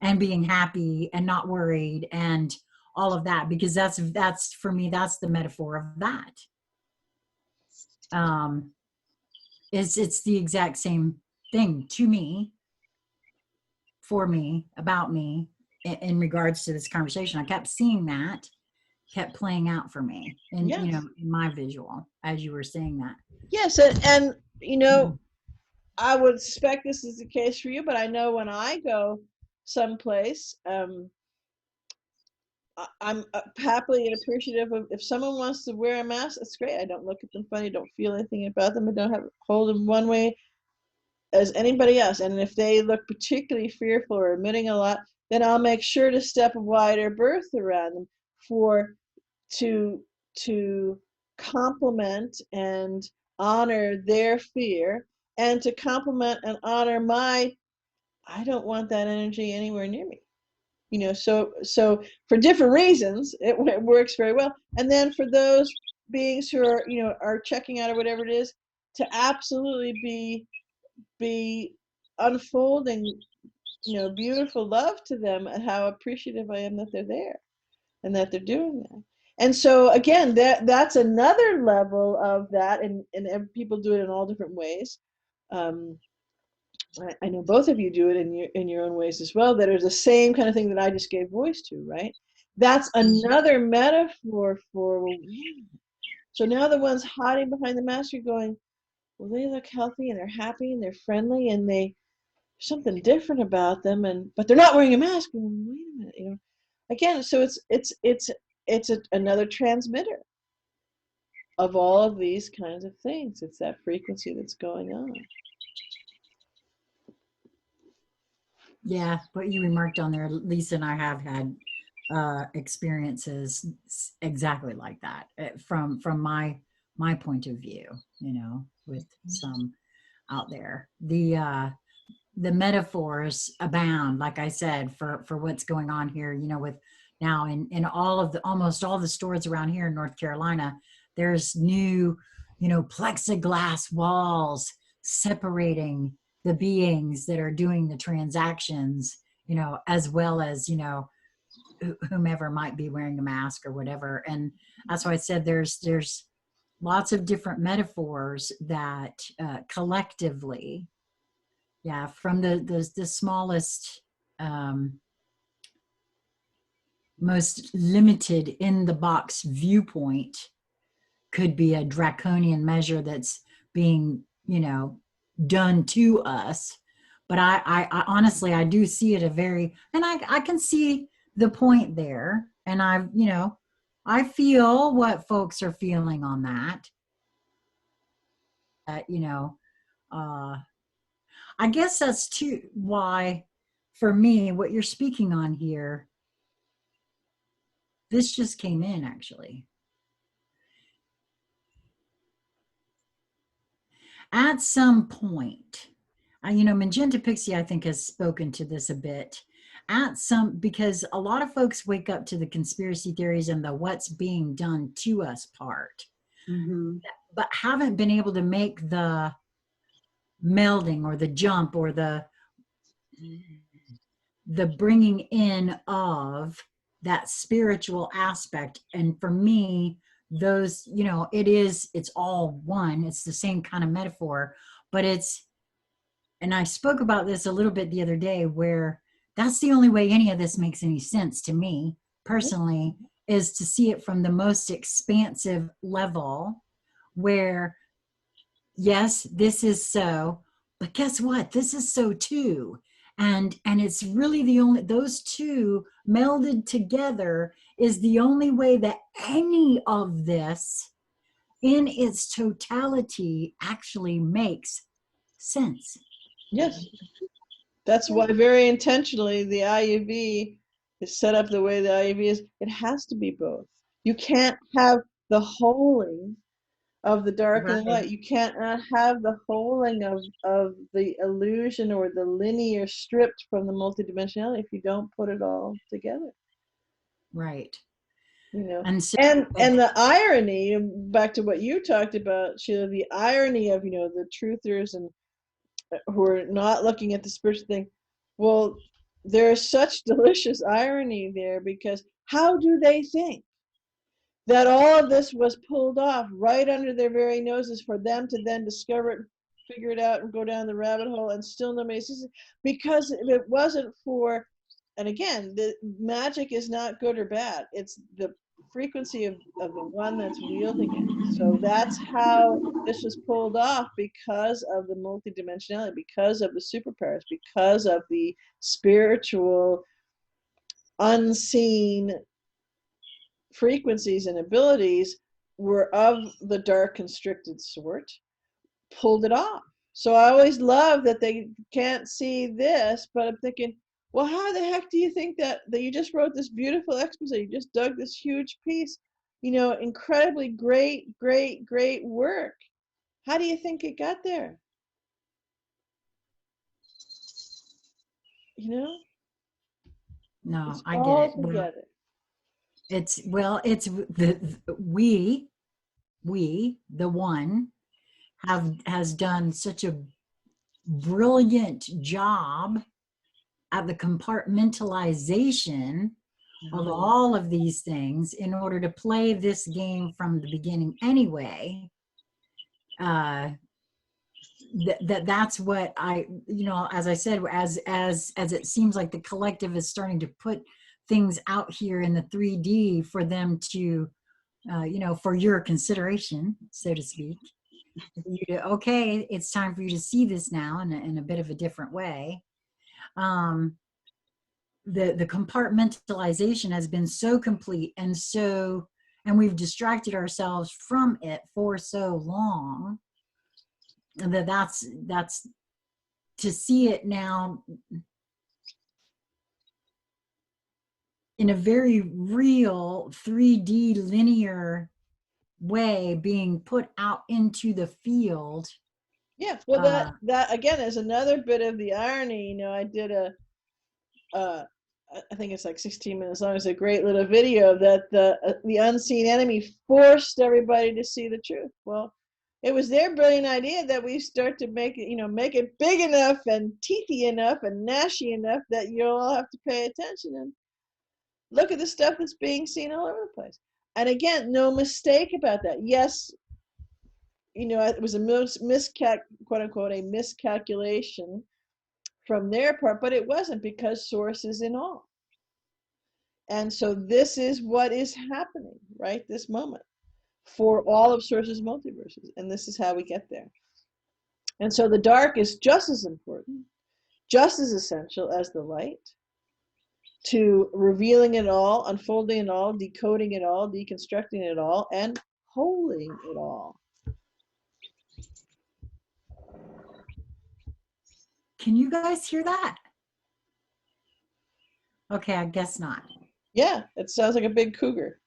and being happy and not worried and all of that, because that's for me, that's the metaphor of that. It's the exact same thing to me, for me, about me, in regards to this conversation. I kept seeing that, kept playing out for me, and Yes. in my visual as you were saying that. Yes, and I would suspect this is the case for you, but I know when I go someplace, I'm happily and appreciative of, if someone wants to wear a mask, that's great. I don't look at them funny, don't feel anything about them, I don't hold them one way as anybody else. And if they look particularly fearful or emitting a lot, then I'll make sure to step a wider berth around them to compliment and honor their fear, and to compliment and honor my, I don't want that energy anywhere near me. So for different reasons, it works very well. And then for those beings who are checking out or whatever it is, to absolutely be unfolding, beautiful love to them, and how appreciative I am that they're there and that they're doing that. And so again, that's another level of that, and people do it in all different ways. I know both of you do it in your own ways as well, that are the same kind of thing that I just gave voice to, right? That's another metaphor for, well, so now the ones hiding behind the mask are going, well, they look healthy and they're happy and they're friendly and there's something different about them, but they're not wearing a mask. Wait a minute, again. So it's another transmitter of all of these kinds of things. It's that frequency that's going on. Yeah, what you remarked on there, Lisa and I have had experiences exactly like that, from my point of view, with some out there. The metaphors abound, like I said, for what's going on here, with now in almost all the stores around here in North Carolina, there's new, plexiglass walls separating the beings that are doing the transactions, as well as, whomever might be wearing a mask or whatever. And that's why I said there's lots of different metaphors that collectively, yeah, from the smallest, most limited in the box viewpoint, could be a draconian measure that's being, done to us. But I honestly, I do see it and I can see the point there. And I feel what folks are feeling on that. I guess that's too why, for me, what you're speaking on here, this just came in actually. At some point, Magenta Pixie, I think, has spoken to this a bit. Because a lot of folks wake up to the conspiracy theories and the what's being done to us part, but haven't been able to make the melding or the jump or the bringing in of that spiritual aspect. And for me, those, it's all one, it's the same kind of metaphor, but and I spoke about this a little bit the other day, where that's the only way any of this makes any sense to me personally, is to see it from the most expansive level where, yes, this is so, but guess what? This is so too. And it's really the only, those two melded together is the only way that any of this in its totality actually makes sense. Yes. That's why very intentionally the IUV is set up the way the IUV is. It has to be both. You can't have the holding of the dark and the light. Right. You can't have the holding of the illusion or the linear stripped from the multidimensionality if you don't put it all together. Right. You know, And so, and the irony, back to what you talked about, Sheila, the irony of, you know, the truthers and who are not looking at the spiritual thing. Well, there's such delicious irony there, because how do they think that all of this was pulled off right under their very noses for them to then discover it, figure it out, and go down the rabbit hole, and still nobody sees it? Because if it wasn't for, and again, the magic is not good or bad. It's the frequency of the one that's wielding it. So that's how this was pulled off, because of the multidimensionality, because of the superpowers, because of the spiritual, unseen frequencies and abilities were of the dark constricted sort, pulled it off. So I always love that they can't see this, but I'm thinking, well, how the heck do you think that you just wrote this beautiful expose, you just dug this huge piece, you know, incredibly great work. How do you think it got there? You know, no, it's I get all it. Well, together. it's the we, the one, has done such a brilliant job at the compartmentalization of all of these things in order to play this game from the beginning anyway. That's what I, you know, as I said, as it seems like the collective is starting to put things out here in the 3D for them to, you know, for your consideration, so to speak. You to, okay, it's time for you to see this now in a bit of a different way. The compartmentalization has been so complete and so, and we've distracted ourselves from it for so long that that's to see it now in a very real 3D linear way being put out into the field. Yeah, well, that again is another bit of the irony. You know, I did I think it's like 16 minutes long. It's a great little video that the unseen enemy forced everybody to see the truth. Well, it was their brilliant idea that we start to make it, you know, make it big enough and teethy enough and gnashy enough that you'll all have to pay attention and look at the stuff that's being seen all over the place. And again, no mistake about that. Yes, you know, it was a quote unquote, a miscalculation from their part, but it wasn't, because source is in all. And so this is what is happening right this moment for all of sources multiverses, and this is how we get there. And so the dark is just as important, just as essential as the light, to revealing it all, unfolding it all, decoding it all, deconstructing it all, and holding it all. Can you guys hear that? Okay, I guess not. Yeah, it sounds like a big cougar.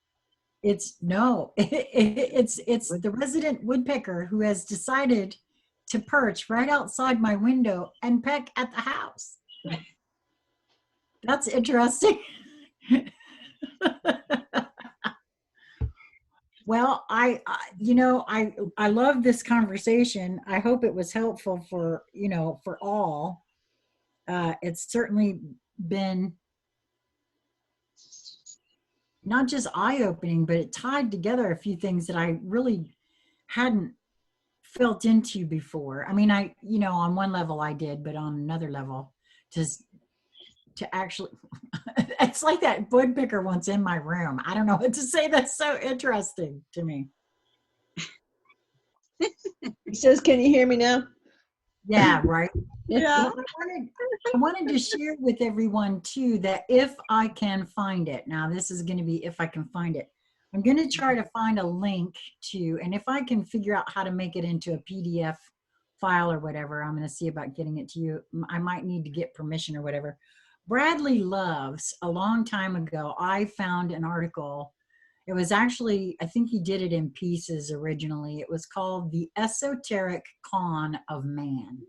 It's no, it's the resident woodpecker who has decided to perch right outside my window and peck at the house. That's interesting. Well, you know, I love this conversation. I hope it was helpful for, you know, for all. It's certainly been not just eye-opening, but it tied together a few things that I really hadn't felt into before. I mean, you know, on one level I did, but on another level, just to actually, it's like that woodpecker once in my room. I don't know what to say. That's so interesting to me. He says, can you hear me now? Yeah, right. Yeah. Well, I wanted to share with everyone too that if I can find it, now this is going to be if I can find it, I'm going to try to find a link to, and if I can figure out how to make it into a PDF file or whatever, I'm going to see about getting it to you. I might need to get permission or whatever. Bradley Loves, a long time ago, I found an article. It was actually, I think he did it in pieces originally. It was called The Esoteric Con of Man.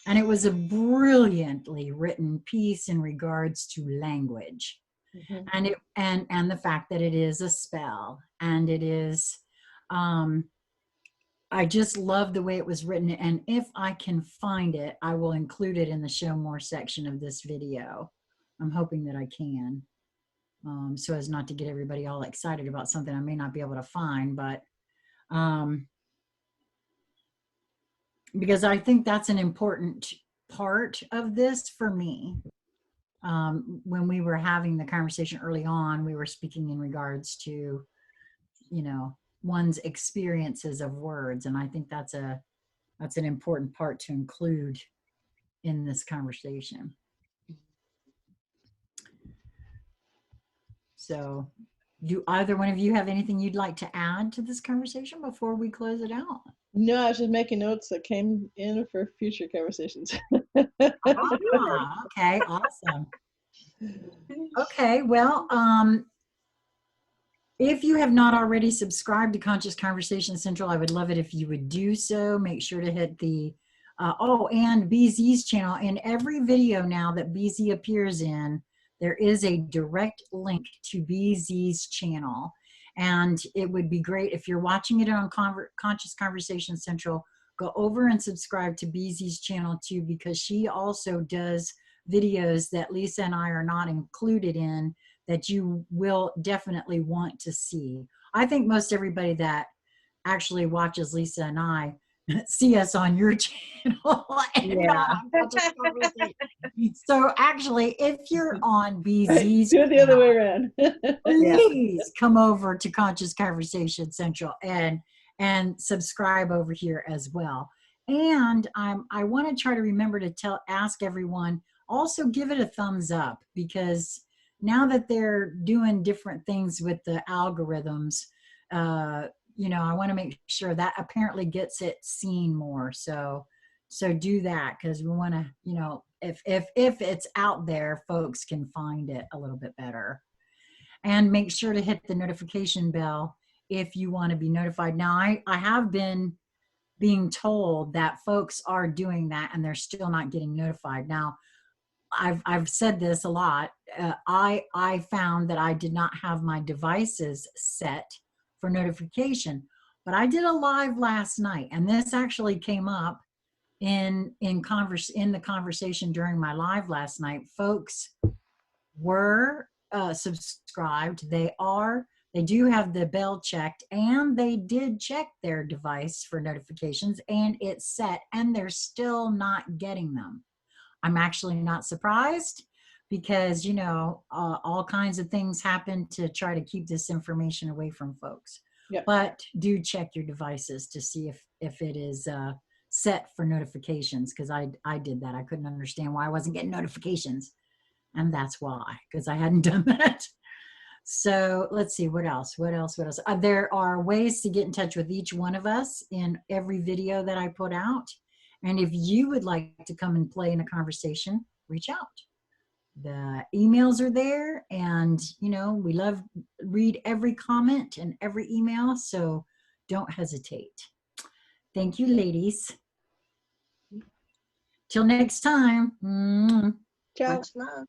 And it was a brilliantly written piece in regards to language. Mhm. And it and the fact that it is a spell, and it is I just love the way it was written. And if I can find it, I will include it in the show more section of this video. I'm hoping that I can, so as not to get everybody all excited about something I may not be able to find, but because I think that's an important part of this for me. When we were having the conversation early on, we were speaking in regards to, you know, one's experiences of words. And I think that's an important part to include in this conversation. So do either one of you have anything you'd like to add to this conversation before we close it out? No, I was just making notes that came in for future conversations. Ah, okay, awesome. Okay, well, if you have not already subscribed to Conscious Conversation Central, I would love it if you would do so. Make sure to hit the, and BZ's channel. In every video now that BZ appears in, there is a direct link to BZ's channel. And it would be great if you're watching it on Conscious Conversation Central, go over and subscribe to BZ's channel too, because she also does videos that Lisa and I are not included in, that you will definitely want to see. I think most everybody that actually watches Lisa and I see us on your channel. And not on Conscious Conversation. So actually, if you're on BZ's Do it the other way around. please come over to Conscious Conversation Central and subscribe over here as well. And I want to try to remember to ask everyone, also give it a thumbs up, because now that they're doing different things with the algorithms, you know, I want to make sure that apparently gets it seen more. So do that, because we want to, you know, if it's out there, folks can find it a little bit better. And make sure to hit the notification bell if you want to be notified. Now, I have been being told that folks are doing that and they're still not getting notified. Now, I've said this a lot. I found that I did not have my devices set for notification, but I did a live last night, and this actually came up in the conversation during my live last night. Folks were subscribed. They do have the bell checked, and they did check their device for notifications, and it's set, and they're still not getting them. I'm actually not surprised, because, you know, all kinds of things happen to try to keep this information away from folks. Yep. But do check your devices to see if it is set for notifications, because I did that. I couldn't understand why I wasn't getting notifications. And that's why, because I hadn't done that. So let's see, what else? There are ways to get in touch with each one of us in every video that I put out. And if you would like to come and play in a conversation, reach out. The emails are there, and, you know, we read every comment and every email, so don't hesitate. Thank you, ladies. Till next time. Ciao. Much love.